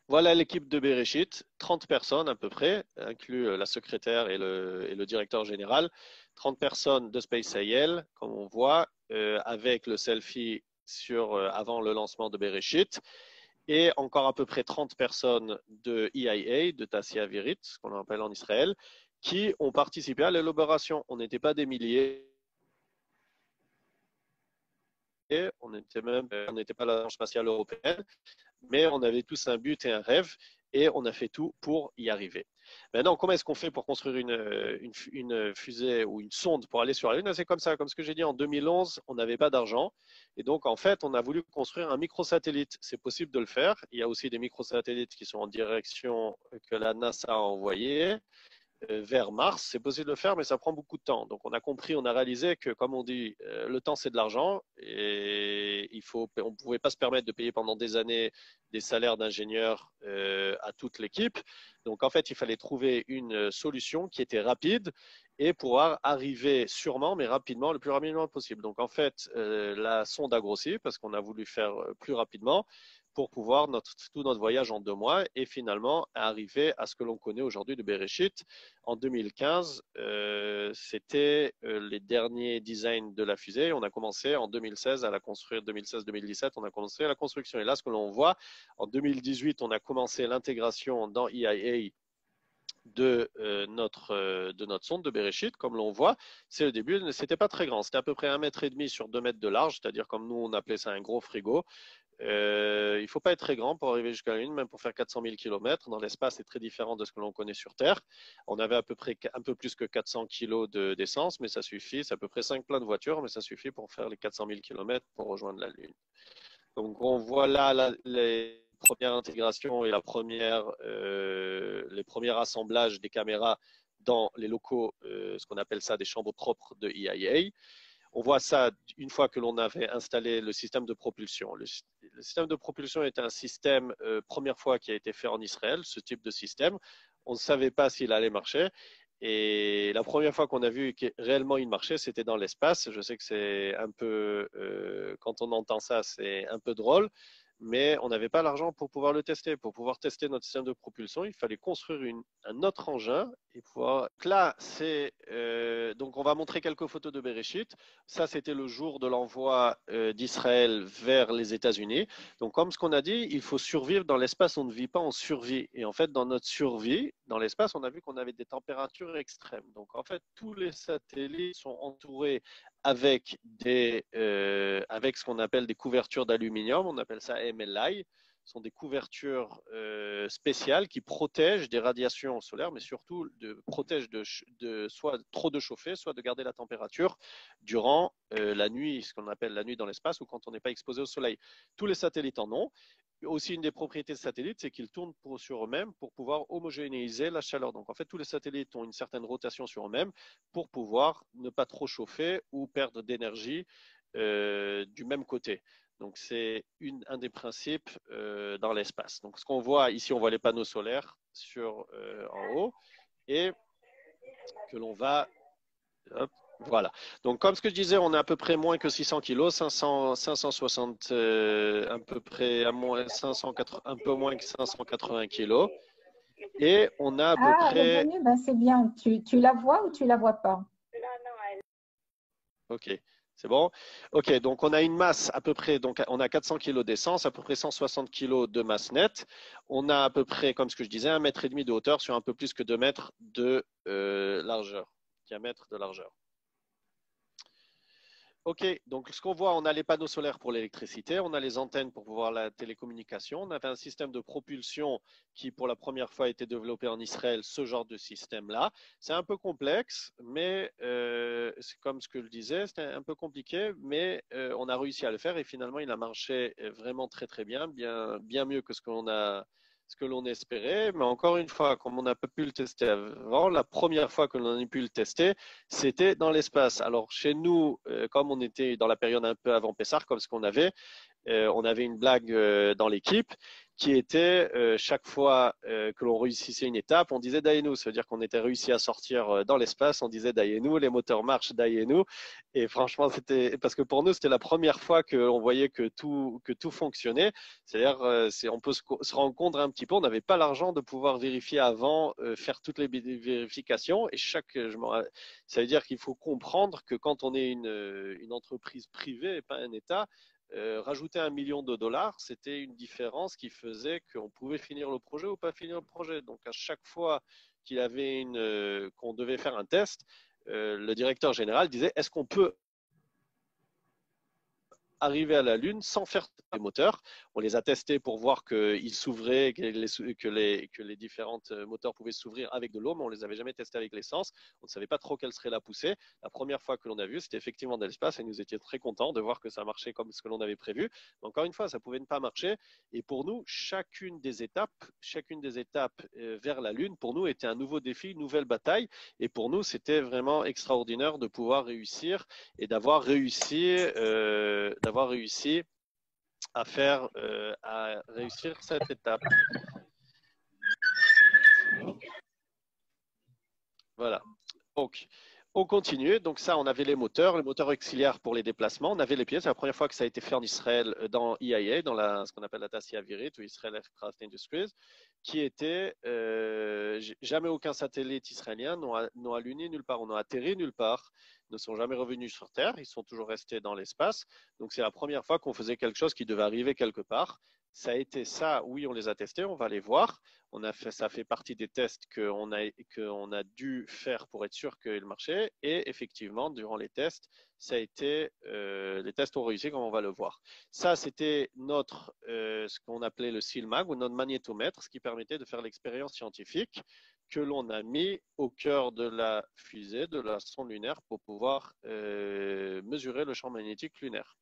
Voilà l'équipe de Bereshit, 30 personnes à peu près, inclus la secrétaire et le directeur général, 30 personnes de Space IL, comme on voit, avec le selfie avant le lancement de Bereshit. Et encore à peu près 30 personnes de EIA, de Taccia Avirit, ce qu'on appelle en Israël, qui ont participé à l'élaboration. On n'était pas des milliers. On n'était pas l'agence spatiale européenne, mais on avait tous un but et un rêve, et on a fait tout pour y arriver. Maintenant, comment est-ce qu'on fait pour construire une fusée ou une sonde pour aller sur la Lune? C'est comme ça, comme ce que j'ai dit, en 2011, on n'avait pas d'argent. Et donc, en fait, on a voulu construire un microsatellite. C'est possible de le faire. Il y a aussi des microsatellites qui sont en direction que la NASA a envoyé vers Mars. C'est possible de le faire, mais ça prend beaucoup de temps. Donc, on a réalisé que, comme on dit, le temps, c'est de l'argent. Et on ne pouvait pas se permettre de payer pendant des années des salaires d'ingénieurs à toute l'équipe. Donc, en fait, il fallait trouver une solution qui était rapide et pouvoir arriver sûrement, mais rapidement, le plus rapidement possible. Donc, en fait, la sonde a grossi parce qu'on a voulu faire plus rapidement pour pouvoir tout notre voyage en 2 mois et finalement arriver à ce que l'on connaît aujourd'hui de Bereshit. En 2015, c'était les derniers designs de la fusée. On a commencé en 2016 à la construire, 2016-2017, on a commencé la construction. Et là, ce que l'on voit, en 2018, on a commencé l'intégration dans EIA de notre sonde de Bereshit. Comme l'on voit, c'est le début, c'était pas très grand, c'était à peu près 1,5 m sur 2 mètres de large, c'est-à-dire comme nous on appelait ça un gros frigo. Il ne faut pas être très grand pour arriver jusqu'à la Lune, même pour faire 400 000 km. Dans l'espace, c'est très différent de ce que l'on connaît sur Terre. On avait à peu près un peu plus que 400 kg d'essence, mais ça suffit. C'est à peu près 5 pleins de voitures, mais ça suffit pour faire les 400 000 km pour rejoindre la Lune. Donc, on voit là les premières intégrations et les premiers assemblages des caméras dans les locaux, ce qu'on appelle ça des chambres propres de EIA. On voit ça une fois que l'on avait installé le système de propulsion. Le système de propulsion est un système, première fois qui a été fait en Israël, ce type de système. On ne savait pas s'il allait marcher. Et la première fois qu'on a vu que réellement il marchait, c'était dans l'espace. Je sais que c'est un peu, quand on entend ça, c'est un peu drôle. Mais on n'avait pas l'argent pour pouvoir le tester. Pour pouvoir tester notre système de propulsion, il fallait construire un autre engin et pouvoir. Là, donc on va montrer quelques photos de Bereshit. Ça, c'était le jour de l'envoi d'Israël vers les États-Unis. Donc, comme ce qu'on a dit, il faut survivre dans l'espace. On ne vit pas en survie. Et en fait, dans notre survie, dans l'espace, on a vu qu'on avait des températures extrêmes. Donc, en fait, tous les satellites sont entourés avec ce qu'on appelle des couvertures d'aluminium, on appelle ça MLI. Ce sont des couvertures spéciales qui protègent des radiations solaires, mais surtout protègent soit trop de chauffer, soit de garder la température durant la nuit, ce qu'on appelle la nuit dans l'espace ou quand on n'est pas exposé au soleil. Tous les satellites en ont. Aussi, une des propriétés des satellites, c'est qu'ils tournent sur eux-mêmes pour pouvoir homogénéiser la chaleur. Donc, en fait, tous les satellites ont une certaine rotation sur eux-mêmes pour pouvoir ne pas trop chauffer ou perdre d'énergie du même côté. Donc, c'est un des principes dans l'espace. Donc, ce qu'on voit ici, on voit les panneaux solaires en haut et que l'on va... Hop, voilà. Donc, comme ce que je disais, on a à peu près moins que 600 kg, 560, à peu près un peu moins que 580 kg. Et on a à peu Ah, elle est près… venue, ben c'est bien. Tu la vois ou tu la vois pas? Ok, c'est bon. Ok, donc on a une masse à peu près, donc on a 400 kg d'essence, à peu près 160 kg de masse nette. On a à peu près, comme ce que je disais, 1,5 mètre de hauteur sur un peu plus que 2 mètres de largeur, diamètre de largeur. Ok, donc ce qu'on voit, on a les panneaux solaires pour l'électricité, on a les antennes pour pouvoir la télécommunication, on avait un système de propulsion qui pour la première fois a été développé en Israël, ce genre de système-là. C'est un peu complexe, mais c'est comme ce que je disais, c'était un peu compliqué, mais on a réussi à le faire et finalement il a marché vraiment très très bien, bien mieux que ce que l'on espérait. Mais encore une fois, comme on n'a pas pu le tester avant, la première fois que l'on a pu le tester, c'était dans l'espace. Alors chez nous, comme on était dans la période un peu avant Pessah, comme ce qu'on avait, on avait une blague dans l'équipe qui était chaque fois que l'on réussissait une étape, on disait Dayenu, ça veut dire qu'on était réussi à sortir dans l'espace, on disait Dayenu, les moteurs marchent, Dayenu. Et franchement, c'était parce que pour nous, c'était la première fois qu'on voyait que tout fonctionnait. C'est-à-dire, on peut se rendre compte un petit peu, on n'avait pas l'argent de pouvoir vérifier avant, faire toutes les vérifications. Et ça veut dire qu'il faut comprendre que quand on est une entreprise privée et pas un État, rajouter $1 million, c'était une différence qui faisait qu'on pouvait finir le projet ou pas finir le projet. Donc à chaque fois qu'on devait faire un test, le directeur général disait est-ce qu'on peut arriver à la Lune sans faire les moteurs. On les a testés pour voir qu'ils s'ouvraient, que les différents moteurs pouvaient s'ouvrir avec de l'eau, mais on ne les avait jamais testés avec l'essence. On ne savait pas trop quelle serait la poussée. La première fois que l'on a vu, c'était effectivement dans l'espace et nous étions très contents de voir que ça marchait comme ce que l'on avait prévu. Mais encore une fois, ça pouvait ne pas marcher. Et pour nous, chacune des étapes vers la Lune, pour nous, était un nouveau défi, une nouvelle bataille. Et pour nous, c'était vraiment extraordinaire de pouvoir réussir et d'avoir réussi à réussir cette étape. Voilà. Donc, on continue. Donc ça, on avait les moteurs auxiliaires pour les déplacements. On avait les pièces. C'est la première fois que ça a été fait en Israël dans EIA, dans ce qu'on appelle la Tassia Avirit ou Israel Aircraft Industries, qui était jamais aucun satellite israélien n'ont allumé nulle part, on n'a atterri nulle part, ne sont jamais revenus sur Terre, ils sont toujours restés dans l'espace. Donc c'est la première fois qu'on faisait quelque chose qui devait arriver quelque part. Ça a été ça, oui, on les a testés, on va les voir. Ça fait partie des tests qu'on a dû faire pour être sûr qu'ils marchaient. Et effectivement, durant les tests, les tests ont réussi, comme on va le voir. Ça, c'était ce qu'on appelait le SILMAG ou notre magnétomètre, ce qui permettait de faire l'expérience scientifique que l'on a mis au cœur de la fusée, de la sonde lunaire, pour pouvoir mesurer le champ magnétique lunaire.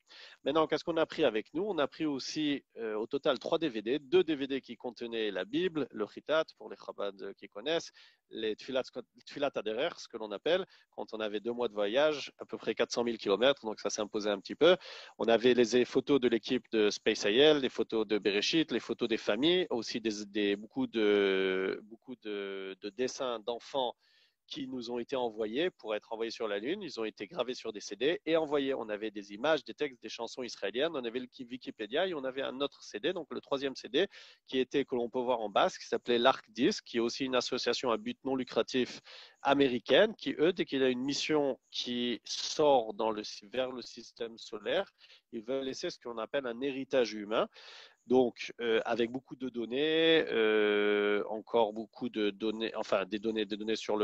Maintenant, qu'est-ce qu'on a pris avec nous? On a pris aussi au total 3 DVD, 2 DVD qui contenaient la Bible, le Chitat, pour les Chabad qui connaissent, les Tfilat Aderer, ce que l'on appelle, quand on avait 2 mois de voyage, à peu près 400 000 km, donc ça s'est imposé un petit peu. On avait les photos de l'équipe de Space IL, les photos de Bereshit, les photos des familles, aussi beaucoup de dessins d'enfants qui nous ont été envoyés pour être envoyés sur la Lune. Ils ont été gravés sur des CD et envoyés. On avait des images, des textes, des chansons israéliennes. On avait le Wikipédia et on avait un autre CD, donc le 3e CD, que l'on peut voir en basque, qui s'appelait l'Arc Disc, qui est aussi une association à but non lucratif américaine, qui, eux, dès qu'il y a une mission qui sort vers le système solaire, ils veulent laisser ce qu'on appelle un héritage humain. Donc, avec beaucoup de données, encore beaucoup de données, enfin des données sur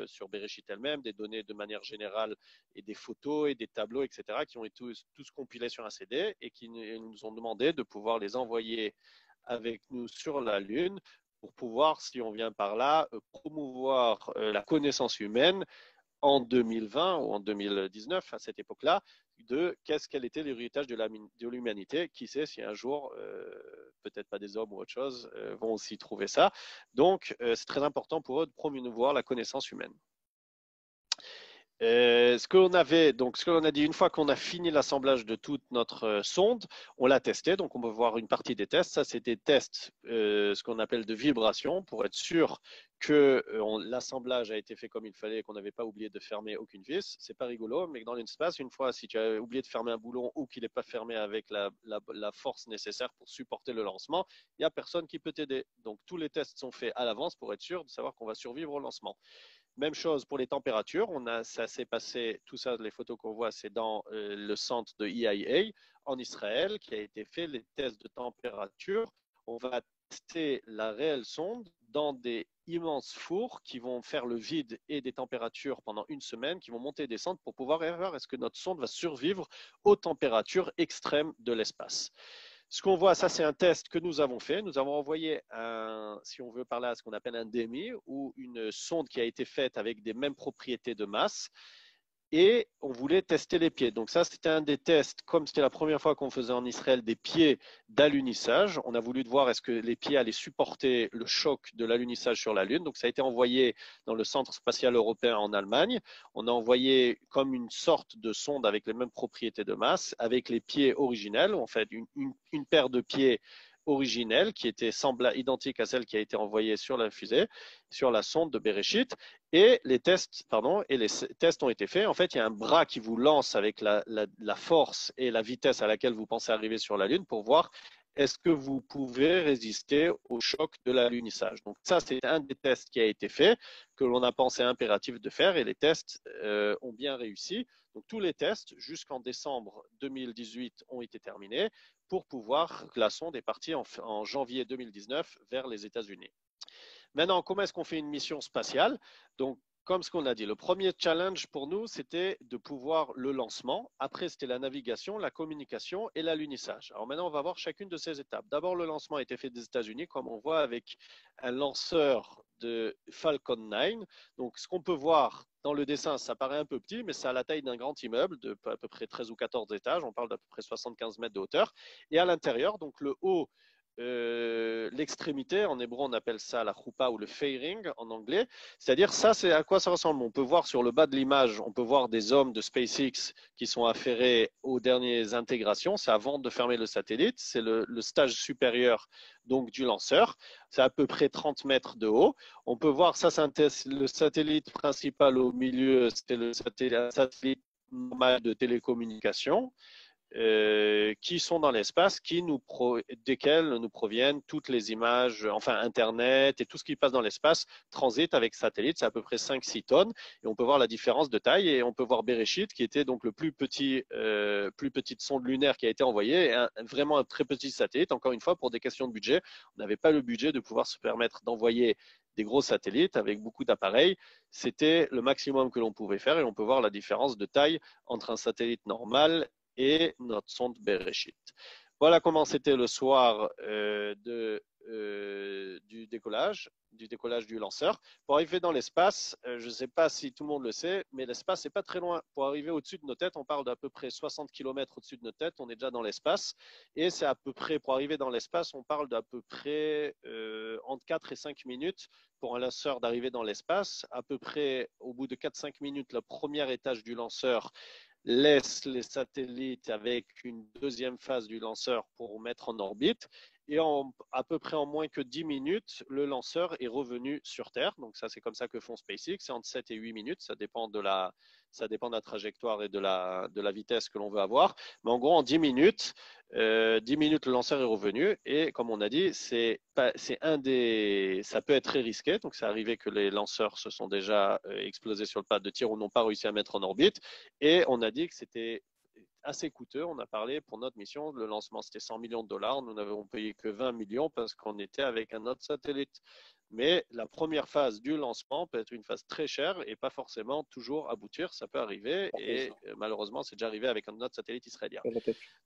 sur Bereshit elle-même, des données de manière générale et des photos et des tableaux, etc., qui ont été tous compilés sur un CD et qui nous ont demandé de pouvoir les envoyer avec nous sur la Lune pour pouvoir, si on vient par là, promouvoir la connaissance humaine en 2020 ou en 2019, à cette époque-là, de quel était l'héritage de l'humanité. Qui sait si un jour, peut-être pas des hommes ou autre chose, vont aussi trouver ça. Donc, c'est très important pour eux de promouvoir la connaissance humaine. Ce que l'on a dit, une fois qu'on a fini l'assemblage de toute notre sonde, on l'a testé. Donc, on peut voir une partie des tests. Ça, c'est des tests, ce qu'on appelle de vibration, pour être sûr que l'assemblage a été fait comme il fallait et qu'on n'avait pas oublié de fermer aucune vis. C'est pas rigolo, mais dans l'espace, une fois, si tu as oublié de fermer un boulon ou qu'il n'est pas fermé avec la force nécessaire pour supporter le lancement, il n'y a personne qui peut t'aider. Donc, tous les tests sont faits à l'avance pour être sûr de savoir qu'on va survivre au lancement. Même chose pour les températures. Ça s'est passé, tout ça, les photos qu'on voit, c'est dans le centre de EIA en Israël qui a été fait les tests de température. On va tester la réelle sonde dans des immenses fours qui vont faire le vide et des températures pendant une semaine, qui vont monter et descendre pour pouvoir voir est-ce que notre sonde va survivre aux températures extrêmes de l'espace. Ce qu'on voit, ça c'est un test que nous avons fait. Nous avons envoyé si on veut parler à ce qu'on appelle un DEMI ou une sonde qui a été faite avec des mêmes propriétés de masse. Et on voulait tester les pieds. Donc ça, c'était un des tests, comme c'était la première fois qu'on faisait en Israël des pieds d'alunissage. On a voulu voir est-ce que les pieds allaient supporter le choc de l'alunissage sur la Lune. Donc ça a été envoyé dans le Centre spatial européen en Allemagne. On a envoyé comme une sorte de sonde avec les mêmes propriétés de masse, avec les pieds originels. En fait, une paire de pieds originelle qui était identique à celle qui a été envoyée sur la fusée, sur la sonde de Bereshit. Et les tests ont été faits. En fait, il y a un bras qui vous lance avec la force et la vitesse à laquelle vous pensez arriver sur la Lune pour voir est-ce que vous pouvez résister au choc de l'alunissage. Donc ça, c'est un des tests qui a été fait, que l'on a pensé impératif de faire, et les tests ont bien réussi. Donc tous les tests jusqu'en décembre 2018 ont été terminés pour pouvoir, la sonde est partie en janvier 2019 vers les États-Unis. Maintenant, comment est-ce qu'on fait une mission spatiale? Donc, comme ce qu'on a dit, le premier challenge pour nous, c'était de pouvoir le lancement. Après, c'était la navigation, la communication et l'alunissage. Alors maintenant, on va voir chacune de ces étapes. D'abord, le lancement a été fait des États-Unis, comme on voit avec un lanceur de Falcon 9. Donc, ce qu'on peut voir dans le dessin, ça paraît un peu petit, mais c'est à la taille d'un grand immeuble de à peu près 13 ou 14 étages. On parle d'à peu près 75 mètres de hauteur. Et à l'intérieur, donc le haut, l'extrémité, en hébreu on appelle ça la choupa ou le fairing en anglais, c'est-à-dire ça c'est à quoi ça ressemble. On peut voir sur le bas de l'image, on peut voir des hommes de SpaceX qui sont affairés aux dernières intégrations, c'est avant de fermer le satellite, c'est le stage supérieur donc du lanceur, c'est à peu près 30 mètres de haut. On peut voir ça, c'est le satellite principal au milieu, c'est le satellite normal de télécommunication. Qui sont dans l'espace, desquels nous proviennent toutes les images, enfin Internet et tout ce qui passe dans l'espace transite avec satellite, c'est à peu près 5-6 tonnes et on peut voir la différence de taille et on peut voir Bereshit qui était donc le plus petite sonde lunaire qui a été envoyée, vraiment un très petit satellite, encore une fois pour des questions de budget, on n'avait pas le budget de pouvoir se permettre d'envoyer des gros satellites avec beaucoup d'appareils, c'était le maximum que l'on pouvait faire et on peut voir la différence de taille entre un satellite normal et notre sonde Bereshit. Voilà comment c'était le soir du décollage du lanceur. Pour arriver dans l'espace, je ne sais pas si tout le monde le sait, mais l'espace n'est pas très loin. Pour arriver au-dessus de nos têtes, on parle d'à peu près 60 km au-dessus de nos têtes, on est déjà dans l'espace. Et c'est à peu près, pour arriver dans l'espace, on parle d'à peu près entre 4 et 5 minutes pour un lanceur d'arriver dans l'espace. À peu près, au bout de 4-5 minutes, le premier étage du lanceur laisse les satellites avec une deuxième phase du lanceur pour mettre en orbite. Et à peu près en moins que 10 minutes, le lanceur est revenu sur Terre. Donc ça, c'est comme ça que font SpaceX. C'est entre 7 et 8 minutes. Ça dépend de la trajectoire et de la vitesse que l'on veut avoir. Mais en gros, en 10 minutes, le lanceur est revenu. Et comme on a dit, ça peut être très risqué. Donc c'est arrivé que les lanceurs se sont déjà explosés sur le pad de tir ou n'ont pas réussi à mettre en orbite. Et on a dit que c'était assez coûteux. On a parlé pour notre mission, le lancement c'était 100 millions de dollars. Nous n'avons payé que 20 millions parce qu'on était avec un autre satellite. Mais la première phase du lancement peut être une phase très chère et pas forcément toujours aboutir. Ça peut arriver et malheureusement, c'est déjà arrivé avec un autre satellite israélien.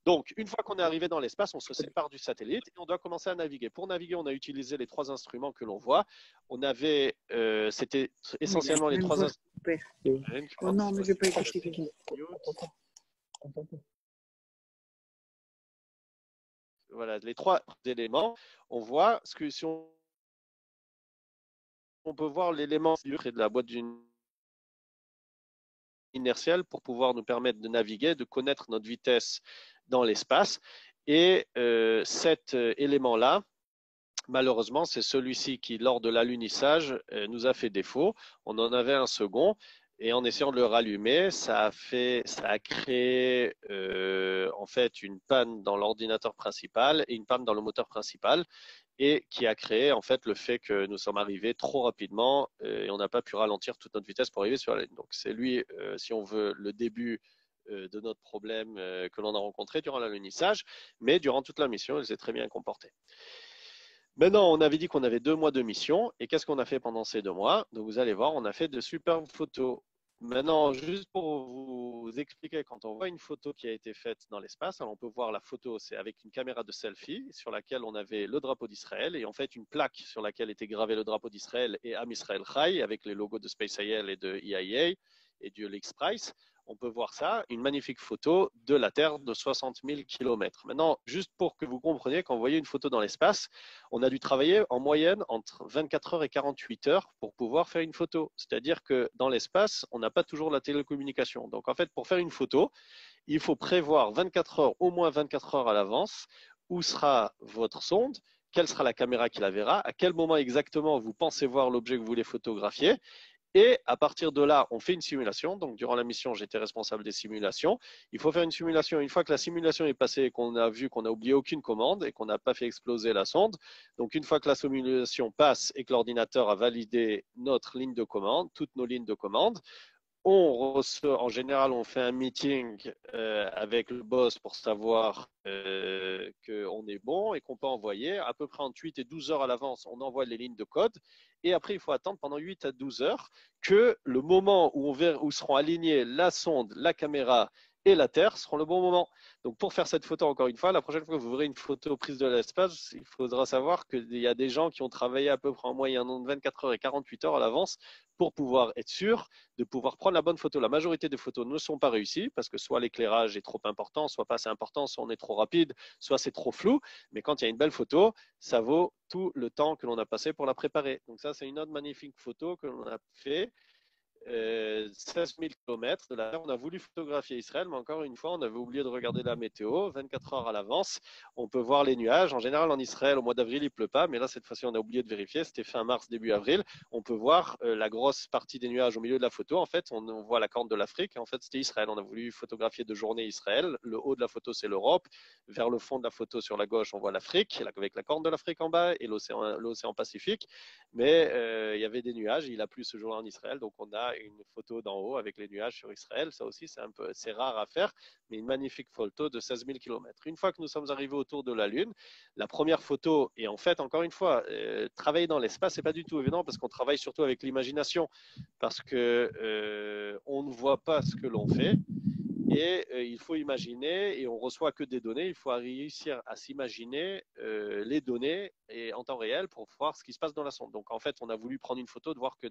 Donc, une fois qu'on est arrivé dans l'espace, on se sépare du satellite et on doit commencer à naviguer. Pour naviguer, on a utilisé les 3 instruments que l'on voit. On avait, c'était essentiellement les 3 instruments. Oh non, mais je ne vais pas écouter. Voilà, les 3 éléments. On voit ce que si on peut voir l'élément près de la boîte d'une inertielle pour pouvoir nous permettre de naviguer, de connaître notre vitesse dans l'espace. Et cet élément-là, malheureusement, c'est celui-ci qui, lors de l'alunissage, nous a fait défaut. On en avait un second. Et en essayant de le rallumer, ça a créé en fait une panne dans l'ordinateur principal et une panne dans le moteur principal, et qui a créé en fait le fait que nous sommes arrivés trop rapidement et on n'a pas pu ralentir toute notre vitesse pour arriver sur la Lune. Donc c'est lui, si on veut, le début de notre problème que l'on a rencontré durant l'alunissage, mais durant toute la mission, il s'est très bien comporté. Maintenant, on avait dit qu'on avait 2 mois de mission. Et qu'est-ce qu'on a fait pendant ces 2 mois? Donc, vous allez voir, on a fait de superbes photos. Maintenant, juste pour vous expliquer, quand on voit une photo qui a été faite dans l'espace, alors on peut voir la photo, c'est avec une caméra de selfie sur laquelle on avait le drapeau d'Israël et en fait une plaque sur laquelle était gravé le drapeau d'Israël et Am Israel Chai avec les logos de SpaceIL et de EIA et du X-Prize. On peut voir ça, une magnifique photo de la Terre de 60 000 km. Maintenant, juste pour que vous compreniez, quand vous voyez une photo dans l'espace, on a dû travailler en moyenne entre 24 heures et 48 heures pour pouvoir faire une photo. C'est-à-dire que dans l'espace, on n'a pas toujours la télécommunication. Donc en fait, pour faire une photo, il faut prévoir 24 heures, au moins 24 heures à l'avance, où sera votre sonde, quelle sera la caméra qui la verra, à quel moment exactement vous pensez voir l'objet que vous voulez photographier. Et à partir de là, on fait une simulation. Donc, durant la mission, j'étais responsable des simulations. Il faut faire une simulation. Une fois que la simulation est passée et qu'on a vu qu'on n'a oublié aucune commande et qu'on n'a pas fait exploser la sonde, donc une fois que la simulation passe et que l'ordinateur a validé notre ligne de commande, toutes nos lignes de commande, on reçoit, en général, on fait un meeting avec le boss pour savoir qu'on est bon et qu'on peut envoyer. À peu près entre 8 et 12 heures à l'avance, on envoie les lignes de code. Et après, il faut attendre pendant 8 à 12 heures que le moment où seront alignées la sonde, la caméra et la Terre seront le bon moment. Donc, pour faire cette photo, encore une fois, la prochaine fois que vous verrez une photo prise de l'espace, il faudra savoir qu'il y a des gens qui ont travaillé à peu près en moyenne entre 24 heures et 48 heures à l'avance pour pouvoir être sûr de pouvoir prendre la bonne photo. La majorité des photos ne sont pas réussies parce que soit l'éclairage est trop important, soit pas assez important, soit on est trop rapide, soit c'est trop flou. Mais quand il y a une belle photo, ça vaut tout le temps que l'on a passé pour la préparer. Donc ça, c'est une autre magnifique photo que l'on a fait. 16 000 km de la Terre. On a voulu photographier Israël, mais encore une fois, on avait oublié de regarder la météo 24 heures à l'avance. On peut voir les nuages. En général, en Israël, au mois d'avril, il ne pleut pas, mais là, cette fois-ci, on a oublié de vérifier. C'était fin mars, début avril. On peut voir la grosse partie des nuages au milieu de la photo. En fait, on voit la corne de l'Afrique. En fait, c'était Israël. On a voulu photographier de journée Israël. Le haut de la photo, c'est l'Europe. Vers le fond de la photo, sur la gauche, on voit l'Afrique, avec la corne de l'Afrique en bas et l'océan Pacifique. Mais il y avait des nuages. Il a plu ce jour-là en Israël, donc on a une photo d'en haut avec les nuages sur Israël. Ça aussi, c'est rare à faire, mais une magnifique photo de 16 000 km. Une fois que nous sommes arrivés autour de la Lune, la première photo, et en fait, encore une fois, travailler dans l'espace, c'est pas du tout évident parce qu'on travaille surtout avec l'imagination, parce que on ne voit pas ce que l'on fait. Et il faut imaginer, et on reçoit que des données, il faut réussir à s'imaginer les données et en temps réel pour voir ce qui se passe dans la sonde. Donc en fait, on a voulu prendre une photo de voir que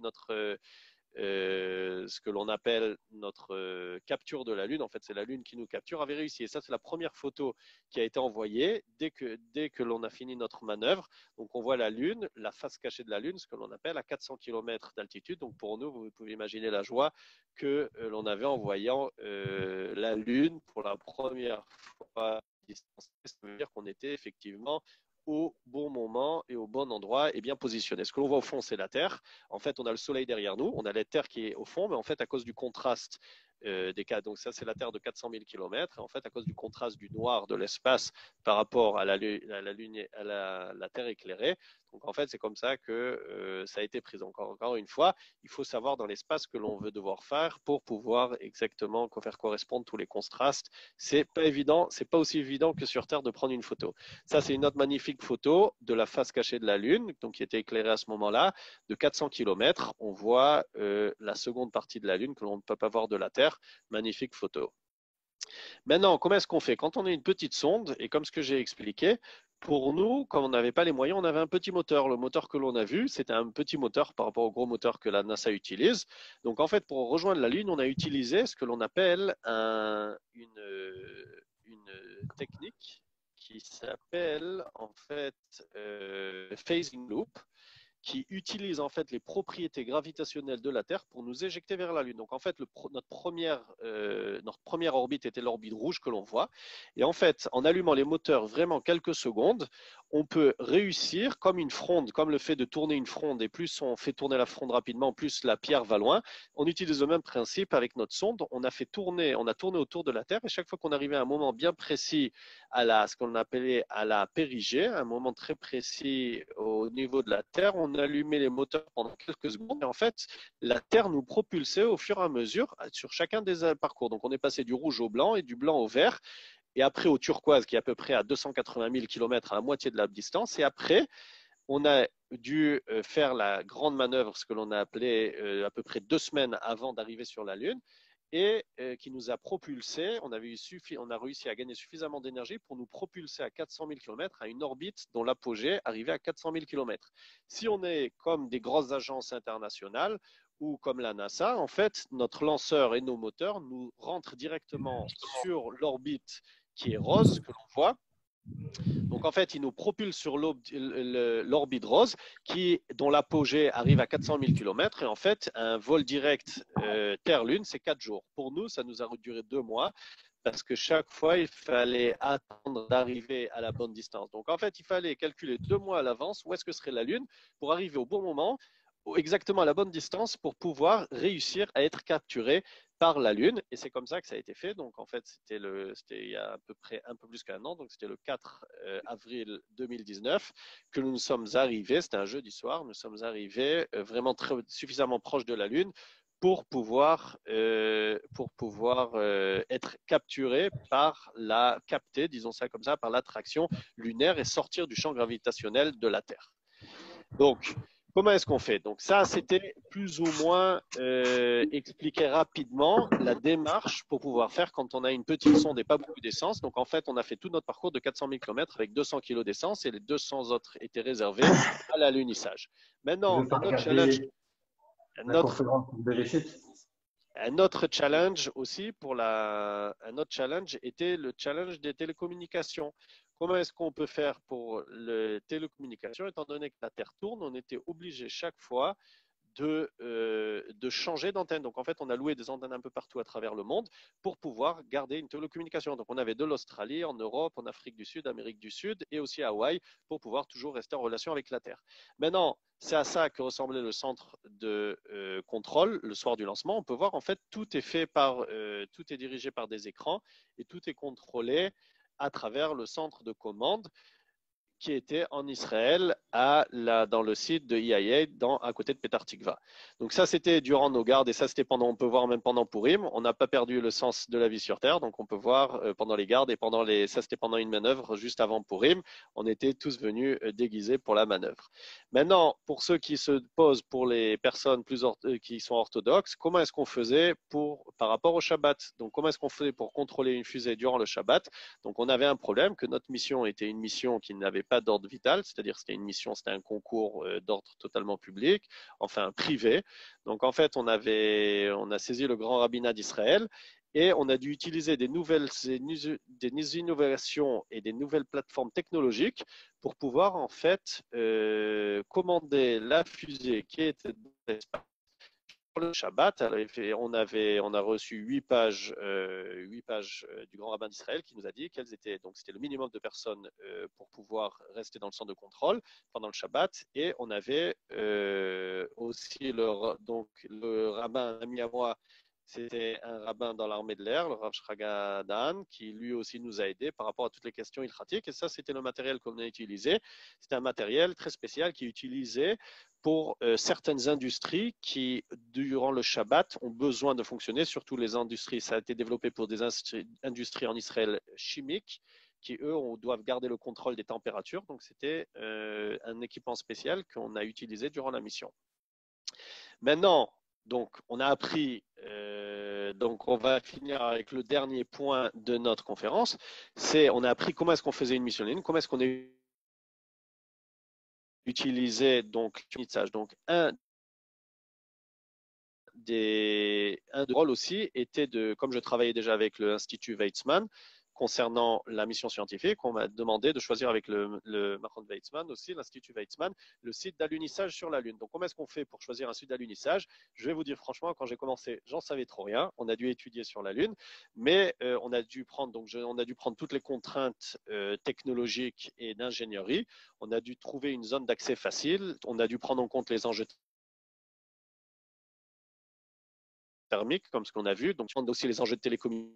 ce que l'on appelle notre capture de la Lune, en fait c'est la Lune qui nous capture, avait réussi. Et ça c'est la première photo qui a été envoyée dès que l'on a fini notre manœuvre. Donc on voit la Lune, la face cachée de la Lune, ce que l'on appelle à 400 km d'altitude. Donc pour nous, vous pouvez imaginer la joie que l'on avait en voyant la Lune pour la première fois. Ça veut dire qu'on était effectivement au bon moment et au bon endroit et bien positionné. Ce que l'on voit au fond, c'est la Terre. En fait, on a le Soleil derrière nous, on a la Terre qui est au fond, mais en fait, à cause du contraste des cas, donc ça, c'est la Terre de 400 000 km. Et en fait, à cause du contraste du noir de l'espace par rapport à la Terre éclairée, donc en fait, c'est comme ça que ça a été pris. Encore une fois, il faut savoir dans l'espace ce que l'on veut devoir faire pour pouvoir exactement faire correspondre tous les contrastes. C'est pas évident, c'est pas aussi évident que sur Terre de prendre une photo. Ça, c'est une autre magnifique photo de la face cachée de la Lune, donc qui était éclairée à ce moment-là, de 400 km. On voit la seconde partie de la Lune que l'on ne peut pas voir de la Terre. Magnifique photo. Maintenant, comment est-ce qu'on fait? Quand on a une petite sonde, et comme ce que j'ai expliqué, pour nous, quand on n'avait pas les moyens, on avait un petit moteur. Le moteur que l'on a vu, c'était un petit moteur par rapport au gros moteur que la NASA utilise. Donc, en fait, pour rejoindre la Lune, on a utilisé ce que l'on appelle une technique qui s'appelle en fait phasing loop. qui utilise en fait les propriétés gravitationnelles de la Terre pour nous éjecter vers la Lune. Donc en fait, notre première orbite était l'orbite rouge que l'on voit. Et en fait, en allumant les moteurs vraiment quelques secondes, on peut réussir comme une fronde, comme le fait de tourner une fronde, et plus on fait tourner la fronde rapidement, plus la pierre va loin. On utilise le même principe avec notre sonde. On a tourné autour de la Terre, et chaque fois qu'on arrivait à un moment bien précis, ce qu'on appelait à la périgée, un moment très précis au niveau de la Terre, on allumait les moteurs pendant quelques secondes, et en fait, la Terre nous propulsait au fur et à mesure sur chacun des parcours. Donc on est passé du rouge au blanc et du blanc au vert, et après au turquoise qui est à peu près à 280 000 km, à la moitié de la distance. Et après, on a dû faire la grande manœuvre, ce que l'on a appelé à peu près 2 semaines avant d'arriver sur la Lune, et qui nous a propulsé. On a réussi à gagner suffisamment d'énergie pour nous propulser à 400 000 km à une orbite dont l'apogée arrivait à 400 000 km. Si on est comme des grosses agences internationales ou comme la NASA, en fait, notre lanceur et nos moteurs nous rentrent directement sur l'orbite qui est rose, que l'on voit. Donc en fait, il nous propulse sur l'orbite rose dont l'apogée arrive à 400 000 km. Et en fait, un vol direct Terre-Lune, c'est 4 jours. Pour nous, ça nous a duré 2 mois parce que chaque fois, il fallait attendre d'arriver à la bonne distance. Donc en fait, il fallait calculer 2 mois à l'avance où est-ce que serait la Lune pour arriver au bon moment, exactement à la bonne distance pour pouvoir réussir à être capturé par la Lune. Et c'est comme ça que ça a été fait. Donc en fait, c'était il y a à peu près un peu plus qu'un an, donc c'était le 4 avril 2019 que nous sommes arrivés. C'était un jeudi soir, nous sommes arrivés vraiment suffisamment proche de la Lune pour pouvoir être capturé capté, disons ça comme ça, par l'attraction lunaire et sortir du champ gravitationnel de la Terre. Donc, comment est-ce qu'on fait? Donc ça, c'était plus ou moins expliquer rapidement la démarche pour pouvoir faire quand on a une petite sonde et pas beaucoup d'essence. Donc en fait, on a fait tout notre parcours de 400 000 km avec 200 kg d'essence et les 200 autres étaient réservés à l'alunissage. Maintenant, un autre challenge aussi un autre challenge était le challenge des télécommunications. Comment est-ce qu'on peut faire pour les télécommunications? Étant donné que la Terre tourne, on était obligé chaque fois de changer d'antenne. Donc, en fait, on a loué des antennes un peu partout à travers le monde pour pouvoir garder une télécommunication. Donc, on avait de l'Australie, en Europe, en Afrique du Sud, Amérique du Sud et aussi à Hawaï pour pouvoir toujours rester en relation avec la Terre. Maintenant, c'est à ça que ressemblait le centre de contrôle le soir du lancement. On peut voir, en fait, tout est dirigé par des écrans et tout est contrôlé à travers le centre de commande qui était en Israël, dans le site de EIA, à côté de Petah Tikva. Donc ça, c'était durant nos gardes, et ça, on peut voir même pendant Purim. On n'a pas perdu le sens de la vie sur Terre, donc on peut voir pendant les gardes, et ça, c'était pendant une manœuvre juste avant Purim. On était tous venus déguisés pour la manœuvre. Maintenant, pour ceux qui se posent, pour les personnes qui sont orthodoxes, comment est-ce qu'on faisait par rapport au Shabbat? Donc, comment est-ce qu'on faisait pour contrôler une fusée durant le Shabbat? Donc, on avait un problème, que notre mission était une mission qui n'avait pas d'ordre vital, c'est-à-dire c'était un concours d'ordre totalement public, enfin privé. Donc en fait, on a saisi le grand rabbinat d'Israël et on a dû utiliser des innovations et des nouvelles plateformes technologiques pour pouvoir en fait commander la fusée qui était dans l'espace. Le Shabbat, on a reçu 8 pages du grand rabbin d'Israël qui nous a dit quelles étaient, donc c'était le minimum de personnes pour pouvoir rester dans le centre de contrôle pendant le Shabbat, et on avait aussi le rabbin, un ami à moi, c'était un rabbin dans l'armée de l'air, le Rav Shraga Dan, qui lui aussi nous a aidés par rapport à toutes les questions ilchatiques. Et ça, c'était le matériel qu'on a utilisé. C'était un matériel très spécial qui est utilisé pour certaines industries qui, durant le Shabbat, ont besoin de fonctionner, surtout les industries. Ça a été développé pour des industries en Israël chimiques qui, eux, doivent garder le contrôle des températures. Donc, c'était un équipement spécial qu'on a utilisé durant la mission. Maintenant, donc, on a appris, donc on va finir avec le dernier point de notre conférence, on a appris comment est-ce qu'on faisait une mission ligne, comment est-ce qu'on utilisait donc l'unissage. Donc, un des rôles aussi était comme je travaillais déjà avec l'Institut Weizmann, concernant la mission scientifique, on m'a demandé de choisir avec le Macron Weizmann aussi, l'Institut Weizmann, le site d'alunissage sur la Lune. Donc, comment est-ce qu'on fait pour choisir un site d'alunissage? Je vais vous dire franchement, quand j'ai commencé, j'en savais trop rien. On a dû étudier sur la Lune, mais on a dû prendre toutes les contraintes technologiques et d'ingénierie. On a dû trouver une zone d'accès facile. On a dû prendre en compte les enjeux thermiques, comme ce qu'on a vu. Donc, on a aussi les enjeux de télécommunication.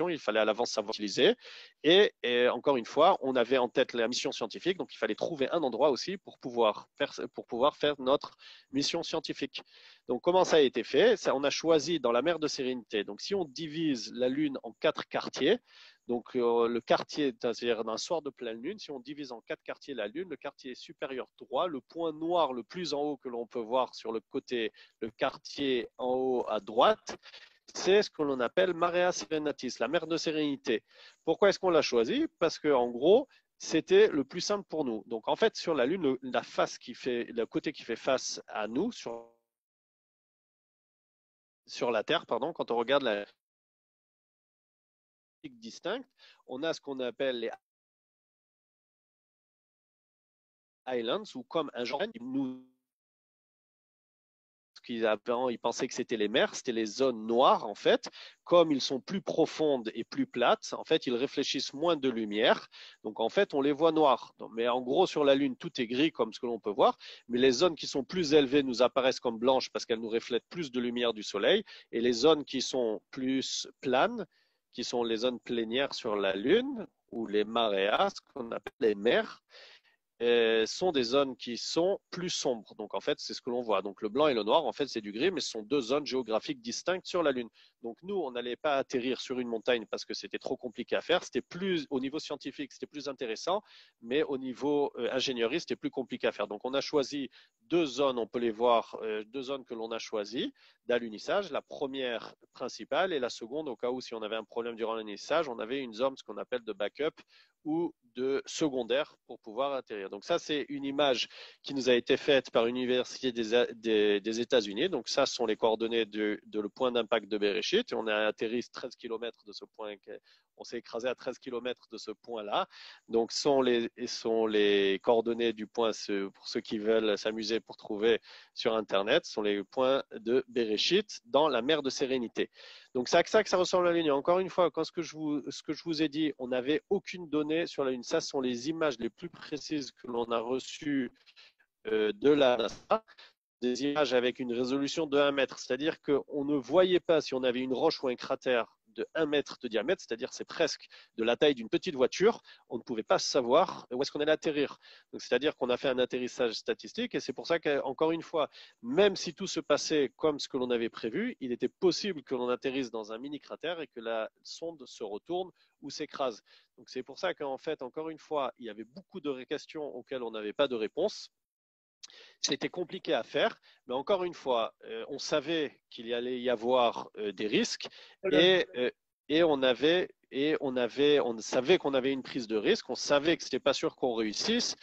Il fallait à l'avance savoir utiliser. Et encore une fois, on avait en tête la mission scientifique, donc il fallait trouver un endroit aussi pour pouvoir faire notre mission scientifique. Donc, comment ça a été fait? On a choisi dans la mer de Sérénité. Donc, si on divise la Lune en 4 quartiers, donc le quartier, c'est-à-dire d'un soir de pleine lune, si on divise en 4 quartiers la Lune, le quartier supérieur droit, le point noir le plus en haut que l'on peut voir sur le côté, le quartier en haut à droite, c'est ce que l'on appelle Marea Serenatis, la mer de sérénité. Pourquoi est-ce qu'on l'a choisi? Parce qu'en gros, c'était le plus simple pour nous. Donc en fait, sur la Lune, le côté qui fait face à nous, sur la Terre, pardon, quand on regarde la distincte, on a ce qu'on appelle les islands, ou comme un genre, ils pensaient que c'était les mers, c'était les zones noires en fait. Comme ils sont plus profondes et plus plates, en fait, ils réfléchissent moins de lumière. Donc en fait, on les voit noirs. Mais en gros, sur la Lune, tout est gris comme ce que l'on peut voir. Mais les zones qui sont plus élevées nous apparaissent comme blanches parce qu'elles nous reflètent plus de lumière du soleil. Et les zones qui sont plus planes, qui sont les zones plénières sur la Lune, ou les mareas, ce qu'on appelle les mers, sont des zones qui sont plus sombres. Donc en fait, c'est ce que l'on voit. Donc le blanc et le noir, en fait, c'est du gris, mais ce sont deux zones géographiques distinctes sur la Lune. Donc nous, on n'allait pas atterrir sur une montagne parce que c'était trop compliqué à faire. C'était plus, au niveau scientifique, c'était plus intéressant, mais au niveau ingénierie, c'était plus compliqué à faire. Donc on a choisi deux zones, on peut les voir, deux zones que l'on a choisies d'alunissage. La première principale et la seconde, au cas où si on avait un problème durant l'alunissage, on avait une zone, ce qu'on appelle de backup ou de secondaire pour pouvoir atterrir. Donc ça, c'est une image qui nous a été faite par l'Université des États-Unis. Donc ça, ce sont les coordonnées de le point d'impact de Bereshit. On a atterri 13 km de ce point. On s'est écrasé à 13 km de ce point-là. Donc, sont les coordonnées du point, pour ceux qui veulent s'amuser pour trouver sur Internet, sont les points de Bereshit dans la mer de Sérénité. Donc, c'est à ça que ça ressemble à la Lune. Encore une fois, ce que je vous ai dit, on n'avait aucune donnée sur la Lune. Ça, ce sont les images les plus précises que l'on a reçues de la NASA. Des images avec une résolution de 1 mètre. C'est-à-dire qu'on ne voyait pas si on avait une roche ou un cratère de 1 mètre de diamètre, c'est-à-dire c'est presque de la taille d'une petite voiture, on ne pouvait pas savoir où est-ce qu'on allait atterrir. Donc, c'est-à-dire qu'on a fait un atterrissage statistique et c'est pour ça qu'encore une fois, même si tout se passait comme ce que l'on avait prévu, il était possible que l'on atterrisse dans un mini-cratère et que la sonde se retourne ou s'écrase. Donc c'est pour ça qu'en fait, encore une fois, il y avait beaucoup de questions auxquelles on n'avait pas de réponse. C'était compliqué à faire, mais encore une fois, on savait qu'il y allait y avoir des risques et on savait qu'on avait une prise de risque, on savait que c'était pas sûr qu'on réussisse,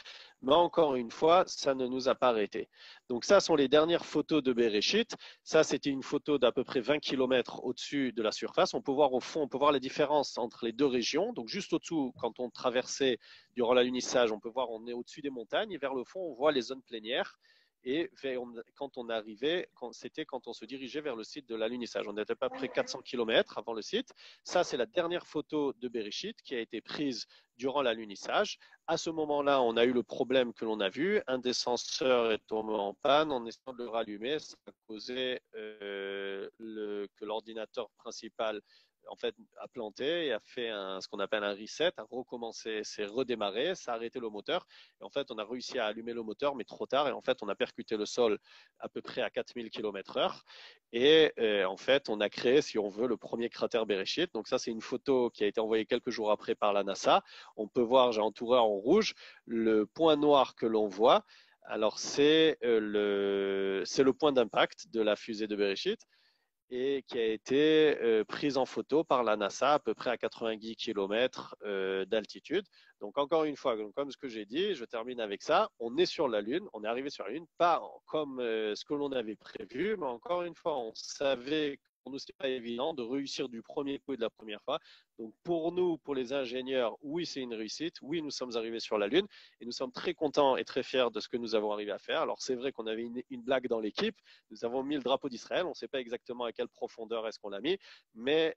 mais encore une fois, ça ne nous a pas arrêté. Donc ça sont les dernières photos de Bereshit. Ça, c'était une photo d'à peu près 20 km au-dessus de la surface. On peut voir au fond, on peut voir les différences entre les deux régions. Donc juste au-dessous, quand on traversait durant l'alunissage, on peut voir, on est au-dessus des montagnes et vers le fond, on voit les zones plénières. Et quand on arrivait, c'était quand on se dirigeait vers le site de l'alunissage. On n'était pas près 400 km avant le site. Ça, c'est la dernière photo de Bereshit qui a été prise durant l'alunissage. À ce moment-là, on a eu le problème que l'on a vu. Un des senseurs est tombé en panne. En essayant de le rallumer, ça a causé que l'ordinateur principal en fait, a planté et a fait ce qu'on appelle un reset, a recommencé, s'est redémarré, ça a arrêté le moteur. Et en fait, on a réussi à allumer le moteur, mais trop tard. Et en fait, on a percuté le sol à peu près à 4000 km/h. Et en fait, on a créé, si on veut, le premier cratère Bereshit. Donc ça, c'est une photo qui a été envoyée quelques jours après par la NASA. On peut voir, j'ai entouré en rouge, le point noir que l'on voit. Alors, c'est le point d'impact de la fusée de Bereshit et qui a été prise en photo par la NASA à peu près à 90 km d'altitude. Donc encore une fois, comme ce que j'ai dit, je termine avec ça, on est sur la Lune, on est arrivé sur la Lune, pas comme ce que l'on avait prévu, mais encore une fois, on savait pour nous, ce n'était pas évident de réussir du premier coup et de la première fois. Donc, pour nous, pour les ingénieurs, oui, c'est une réussite. Oui, nous sommes arrivés sur la Lune et nous sommes très contents et très fiers de ce que nous avons arrivé à faire. Alors, c'est vrai qu'on avait une blague dans l'équipe. Nous avons mis le drapeau d'Israël. On ne sait pas exactement à quelle profondeur est-ce qu'on l'a mis, mais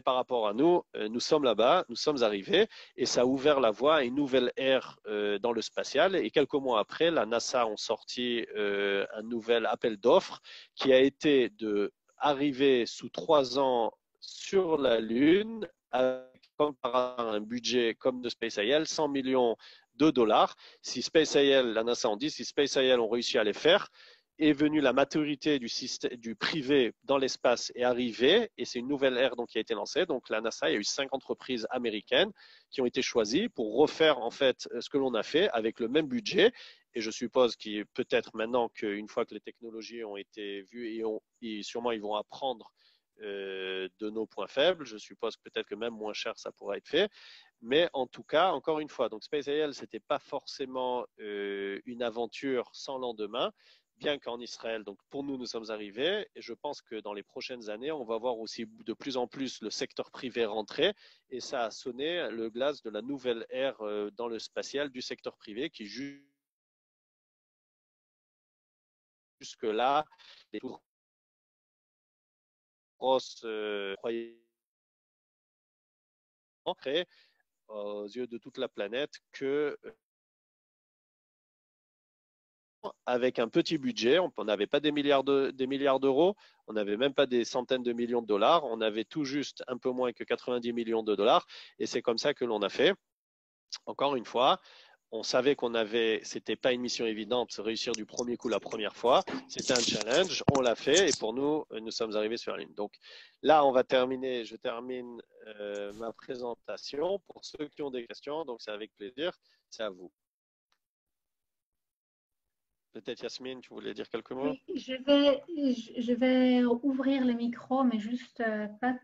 par rapport à nous, nous sommes là-bas, nous sommes arrivés et ça a ouvert la voie à une nouvelle ère dans le spatial. Et quelques mois après, la NASA ont sorti un nouvel appel d'offres qui a été de arriver sous 3 ans sur la Lune avec comme par hasard, un budget comme de SpaceIL, 100 millions de dollars. Si SpaceIL, la NASA en dit, si SpaceIL ont réussi à les faire, est venue la maturité du système, du privé dans l'espace est arrivée et c'est une nouvelle ère donc, qui a été lancée. Donc la NASA, il y a eu 5 entreprises américaines qui ont été choisies pour refaire en fait ce que l'on a fait avec le même budget. Et je suppose qu'il peut-être maintenant qu'une fois que les technologies ont été vues et sûrement ils vont apprendre de nos points faibles, je suppose peut-être que même moins cher ça pourra être fait. Mais en tout cas, encore une fois, donc SpaceIL, ce n'était pas forcément une aventure sans lendemain, bien qu'en Israël, donc pour nous, nous sommes arrivés. Et je pense que dans les prochaines années, on va voir aussi de plus en plus le secteur privé rentrer. Et ça a sonné le glas de la nouvelle ère dans le spatial du secteur privé qui jusque-là, les plus grosses croyances aux yeux de toute la planète que avec un petit budget, on n'avait pas des milliards d'euros, on n'avait même pas des centaines de millions de dollars, on avait tout juste un peu moins que 90 millions de dollars et c'est comme ça que l'on a fait. Encore une fois, on savait c'était pas une mission évidente, réussir du premier coup la première fois. C'était un challenge, on l'a fait et pour nous, nous sommes arrivés sur la ligne. Donc là, je termine ma présentation. Pour ceux qui ont des questions, donc c'est avec plaisir, c'est à vous. Peut-être Yasmine, tu voulais dire quelques mots? Oui, je vais ouvrir le micro, mais juste pas.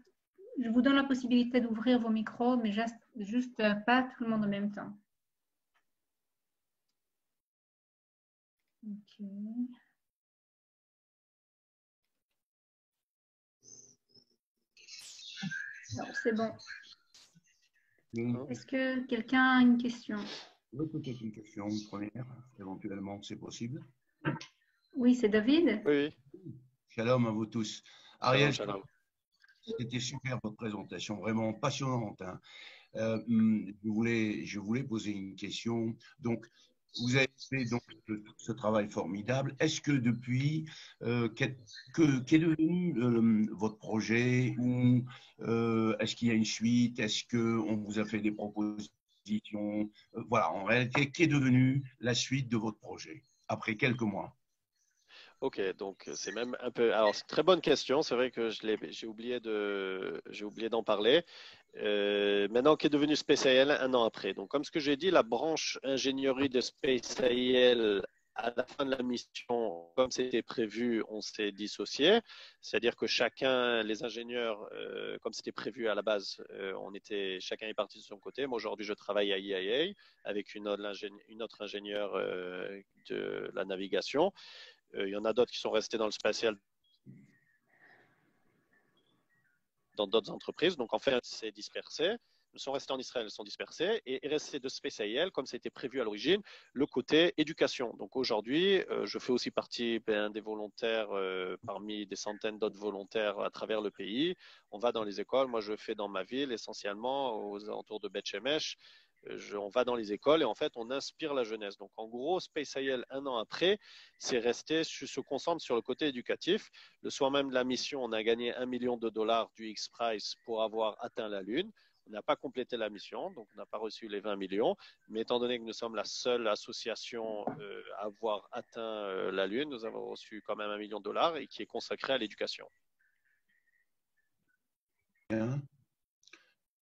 Je vous donne la possibilité d'ouvrir vos micros, mais juste pas tout le monde en même temps. Ok. Alors, c'est bon. Est-ce que quelqu'un a une question? Oui, peut-être une question, une première, éventuellement, c'est possible. Oui, c'est David. Oui. Shalom à vous tous. Ariel, Shalom. c'était super votre présentation, vraiment passionnante. Hein. Je voulais poser une question. Donc, vous avez fait donc ce travail formidable. Est-ce que depuis, qu'est devenu votre projet ou est-ce qu'il y a une suite? Est-ce qu'on vous a fait des propositions? Voilà, en réalité, qu'est devenue la suite de votre projet après quelques mois? Ok, donc c'est même un peu. Alors, c'est une très bonne question. C'est vrai que j'ai oublié d'en parler. Maintenant, qu'est devenu SpaceIL un an après? Donc, comme ce que j'ai dit, la branche ingénierie de SpaceIL à la fin de la mission, comme c'était prévu, on s'est dissocié. C'est-à-dire que chacun, les ingénieurs, comme c'était prévu à la base, chacun est parti de son côté. Moi, aujourd'hui, je travaille à EIA avec une autre ingénieure de la navigation. Il y en a d'autres qui sont restés dans le spatial dans d'autres entreprises. Donc, en fait, c'est dispersé. Ils sont restés en Israël, ils sont dispersés et est resté de SpaceIL, comme c'était prévu à l'origine, le côté éducation. Donc, aujourd'hui, je fais aussi partie des volontaires parmi des centaines d'autres volontaires à travers le pays. On va dans les écoles. Moi, je fais dans ma ville, essentiellement aux alentours de Beth Shemesh. On va dans les écoles et en fait, on inspire la jeunesse. Donc, en gros, SpaceIL, un an après, se concentre sur le côté éducatif. Le soir même de la mission, on a gagné 1 million de dollars du X-Prize pour avoir atteint la Lune. On n'a pas complété la mission, donc on n'a pas reçu les 20 millions. Mais étant donné que nous sommes la seule association à avoir atteint la Lune, nous avons reçu quand même 1 million de dollars et qui est consacré à l'éducation.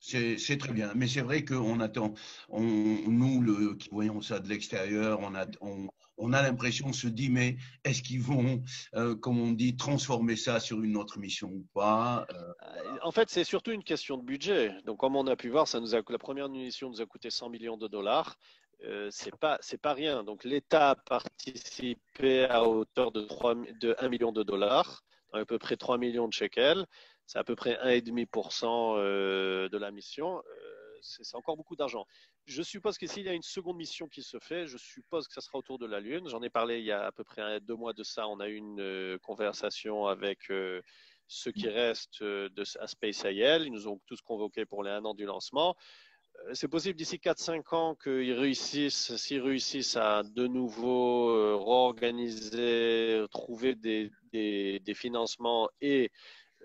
C'est très bien, mais c'est vrai qu'on attend, nous qui voyons ça de l'extérieur, on a l'impression, on se dit, mais est-ce qu'ils vont, comme on dit, transformer ça sur une autre mission ou pas? En fait, c'est surtout une question de budget. Donc, comme on a pu voir, la première mission nous a coûté 100 millions de dollars. C'est pas rien. Donc, l'État a participé à hauteur de 1 million de dollars. à peu près 3 millions de shekels. C'est à peu près 1,5% de la mission. C'est encore beaucoup d'argent. Je suppose que s'il y a une seconde mission qui se fait, je suppose que ça sera autour de la Lune. J'en ai parlé il y a à peu près 2 mois de ça. On a eu une conversation avec ceux qui restent à Space IL. Ils nous ont tous convoqués pour les 1 an du lancement. C'est possible d'ici 4-5 ans s'ils réussissent à de nouveau réorganiser, trouver des financements et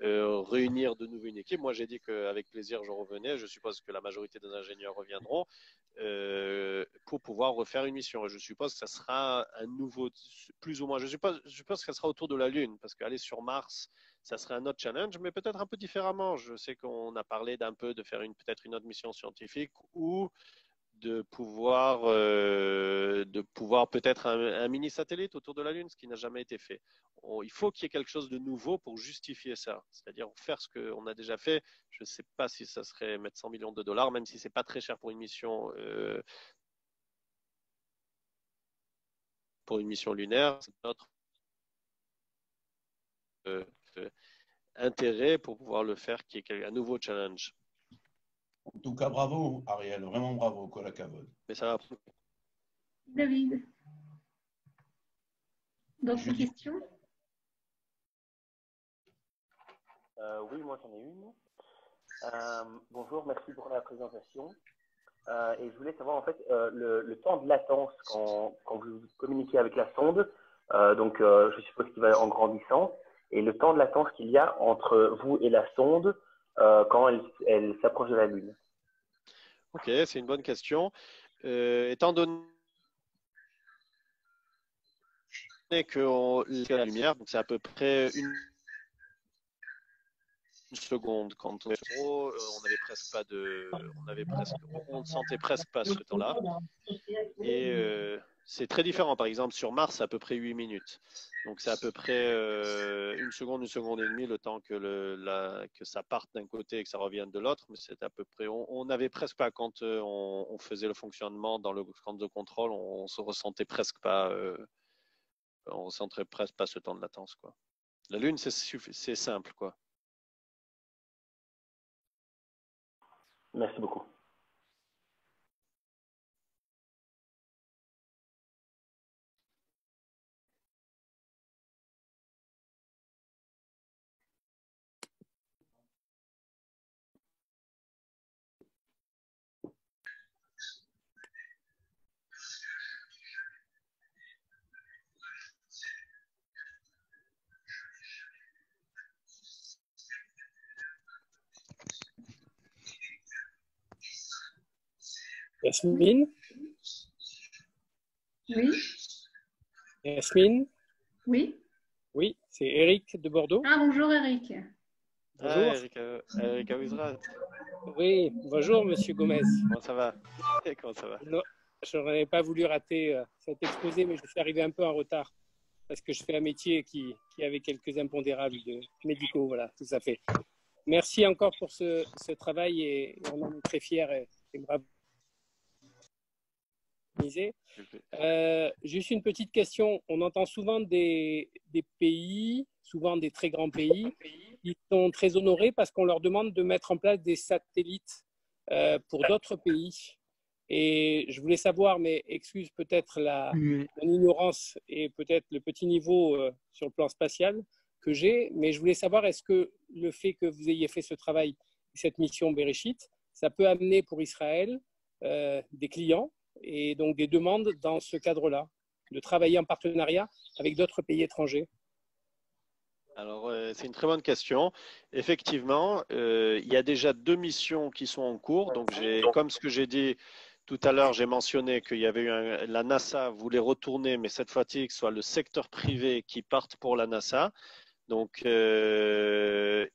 réunir de nouveau une équipe. Moi, j'ai dit qu'avec plaisir, je revenais. Je suppose que la majorité des ingénieurs reviendront pour pouvoir refaire une mission. Et je suppose que ça sera un nouveau, plus ou moins, je suppose que ça sera autour de la Lune, parce qu'aller sur Mars, ça serait un autre challenge, mais peut-être un peu différemment. Je sais qu'on a parlé de faire peut-être une autre mission scientifique ou de pouvoir peut-être un mini satellite autour de la Lune, ce qui n'a jamais été fait. Il faut qu'il y ait quelque chose de nouveau pour justifier ça, c'est-à-dire faire ce qu'on a déjà fait. Je ne sais pas si ça serait mettre 100 millions de dollars, même si c'est pas très cher pour une mission lunaire. C'est notre intérêt pour pouvoir le faire, qu'il y ait un nouveau challenge. En tout cas, bravo, Ariel, vraiment bravo, Kolakavod. Mais ça va. David, d'autres questions? Oui, moi j'en ai une. Bonjour, merci pour la présentation. Et je voulais savoir en fait le temps de latence quand vous communiquez avec la sonde. Donc je suppose qu'il va en grandissant. Et le temps de latence qu'il y a entre vous et la sonde quand elle s'approche de la Lune. Ok, c'est une bonne question. Étant donné que la lumière, donc c'est à peu près une seconde. Quand on avait presque pas on ne sentait presque pas ce temps-là. Et c'est très différent. Par exemple, sur Mars, c'est à peu près 8 minutes. Donc c'est à peu près une seconde et demie le temps que ça parte d'un côté et que ça revienne de l'autre. Mais c'est à peu près, on n'avait presque pas quand on faisait le fonctionnement dans le camp de contrôle, on se ressentait presque pas, on ressentait presque pas ce temps de latence, quoi. La Lune, c'est simple, quoi. Merci beaucoup. Yasmine? Oui. Yasmine? Oui. Oui, c'est Eric de Bordeaux. Ah, bonjour Eric. Bonjour. Eric Awizrat. Oui, bonjour Monsieur Gomez. Comment ça va? Comment ça va? Non, je n'aurais pas voulu rater cet exposé, mais je suis arrivé un peu en retard parce que je fais un métier qui avait quelques impondérables médicaux. Voilà, tout à fait. Merci encore pour ce travail et on en est très fiers et bravo. Juste une petite question. On entend souvent des pays, souvent des très grands pays, qui sont très honorés parce qu'on leur demande de mettre en place des satellites pour d'autres pays. Et je voulais savoir, mais excuse peut-être mon ignorance et peut-être le petit niveau sur le plan spatial que j'ai, mais je voulais savoir, est-ce que le fait que vous ayez fait ce travail, cette mission Bereshit, ça peut amener pour Israël des clients et donc des demandes dans ce cadre-là, de travailler en partenariat avec d'autres pays étrangers? Alors, c'est une très bonne question. Effectivement, il y a déjà 2 missions qui sont en cours. Donc, comme ce que j'ai dit tout à l'heure, j'ai mentionné qu'il y avait eu la NASA voulait retourner, mais cette fois-ci, que ce soit le secteur privé qui parte pour la NASA. Donc, EIA,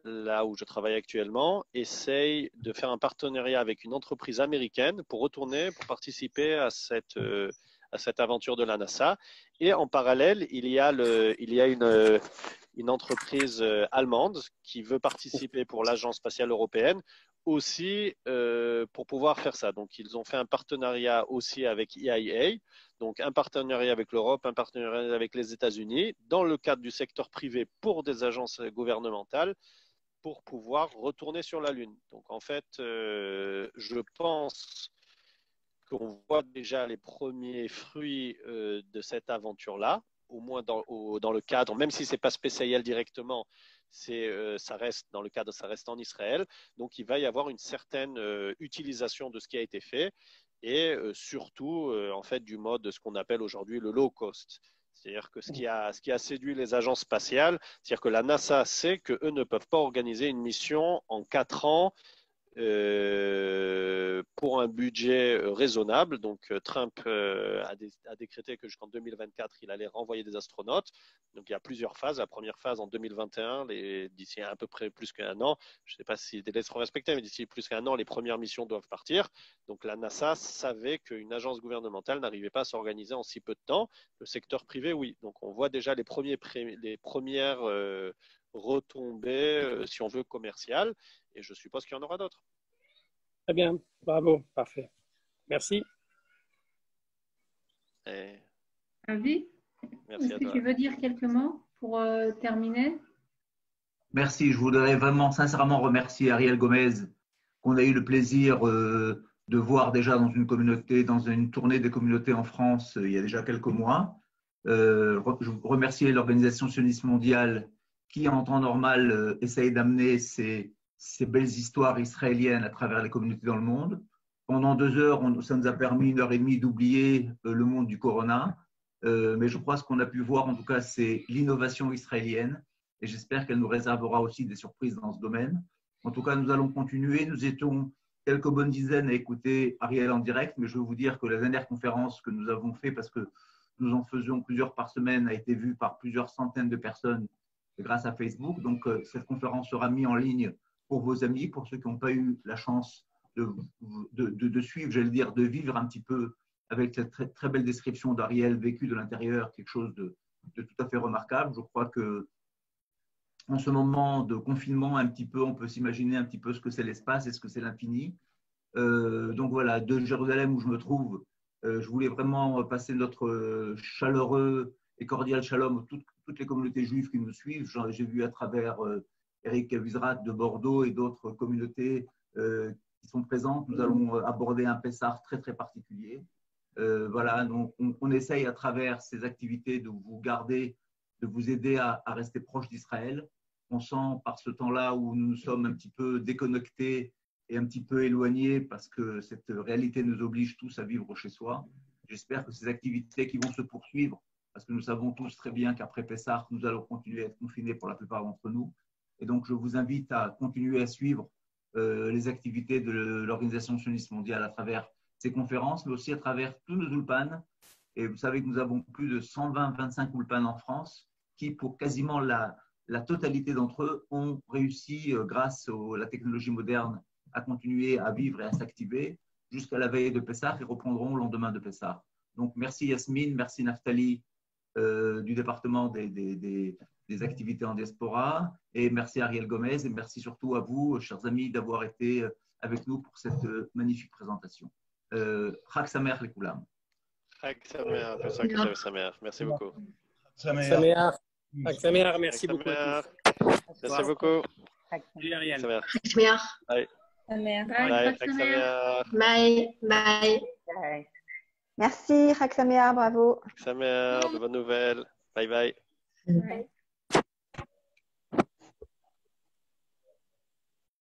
là où je travaille actuellement, essaye de faire un partenariat avec une entreprise américaine pour retourner, pour participer à cette aventure de la NASA. Et en parallèle, il y a une entreprise allemande qui veut participer pour l'Agence spatiale européenne aussi pour pouvoir faire ça. Donc, ils ont fait un partenariat aussi avec EIA, donc un partenariat avec l'Europe, un partenariat avec les États-Unis, dans le cadre du secteur privé pour des agences gouvernementales, pour pouvoir retourner sur la Lune. Donc, en fait, je pense qu'on voit déjà les premiers fruits de cette aventure-là, au moins dans le cadre, même si ce n'est pas SpaceIL directement, ça reste dans le cadre, ça reste en Israël. Donc, il va y avoir une certaine utilisation de ce qui a été fait et surtout, en fait, du mode de ce qu'on appelle aujourd'hui le low cost. C'est-à-dire que ce qui a séduit les agences spatiales, c'est-à-dire que la NASA sait qu'eux ne peuvent pas organiser une mission en 4 ans pour un budget raisonnable. Donc, Trump a décrété que jusqu'en 2024, il allait renvoyer des astronautes. Donc, il y a plusieurs phases. La première phase en 2021, d'ici à peu près plus qu'un an, je ne sais pas si les délais seront respectés, mais d'ici plus qu'un an, les premières missions doivent partir. Donc, la NASA savait qu'une agence gouvernementale n'arrivait pas à s'organiser en si peu de temps. Le secteur privé, oui. Donc, on voit déjà les premières retombées, si on veut, commerciales. Et je suppose qu'il y en aura d'autres. Très bien, bravo, parfait. Merci. Avi, est-ce que tu veux dire quelques mots pour terminer? Merci, je voudrais vraiment sincèrement remercier Ariel Gomez, qu'on a eu le plaisir de voir déjà dans une communauté, dans une tournée des communautés en France il y a déjà quelques mois. Je remercier l'Organisation sioniste mondiale qui, en temps normal, essaye d'amener ces belles histoires israéliennes à travers les communautés dans le monde. Pendant 2 heures, ça nous a permis 1h30 d'oublier le monde du corona. Mais je crois que ce qu'on a pu voir, en tout cas, c'est l'innovation israélienne. Et j'espère qu'elle nous réservera aussi des surprises dans ce domaine. En tout cas, nous allons continuer. Nous étions quelques bonnes dizaines à écouter Ariel en direct, mais je veux vous dire que la dernière conférence que nous avons faite, parce que nous en faisions plusieurs par semaine, a été vue par plusieurs centaines de personnes grâce à Facebook. Donc, cette conférence sera mise en ligne pour vos amis, pour ceux qui n'ont pas eu la chance de suivre, j'allais dire, de vivre un petit peu avec cette très, très belle description d'Ariel vécue de l'intérieur, quelque chose de tout à fait remarquable. Je crois que en ce moment de confinement, un petit peu, on peut s'imaginer un petit peu ce que c'est l'espace et ce que c'est l'infini. Donc voilà, de Jérusalem où je me trouve, je voulais vraiment passer notre chaleureux et cordial shalom à toutes les communautés juives qui nous suivent. J'ai vu à travers Eric Wizrat de Bordeaux et d'autres communautés qui sont présentes. Nous allons aborder un Pessah très très particulier. Voilà, donc on essaye à travers ces activités de vous garder, de vous aider à rester proche d'Israël. On sent par ce temps-là où nous sommes un petit peu déconnectés et un petit peu éloignés parce que cette réalité nous oblige tous à vivre chez soi. J'espère que ces activités qui vont se poursuivre, parce que nous savons tous très bien qu'après Pessah, nous allons continuer à être confinés pour la plupart d'entre nous. Et donc, je vous invite à continuer à suivre les activités de l'Organisation sioniste mondiale à travers ces conférences, mais aussi à travers tous nos ulpans. Et vous savez que nous avons plus de 120-125 ulpans en France qui, pour quasiment la totalité d'entre eux, ont réussi, grâce à la technologie moderne, à continuer à vivre et à s'activer jusqu'à la veille de Pessah et reprendront le lendemain de Pessah. Donc, merci Yasmine, merci Naftali du département des activités en diaspora, et merci Ariel Gomez, et merci surtout à vous, chers amis, d'avoir été avec nous pour cette magnifique présentation. Chag Sameach Lekulam. Chag Sameach, Chag Sameach. Merci beaucoup. Chag Sameach, merci beaucoup. Merci beaucoup. Salut Ariel. Chag Sameach. Bye. Bye. Bye. Merci, Chag Sameach, bravo. Chag Sameach, de bonnes nouvelles. Bye bye. Bye.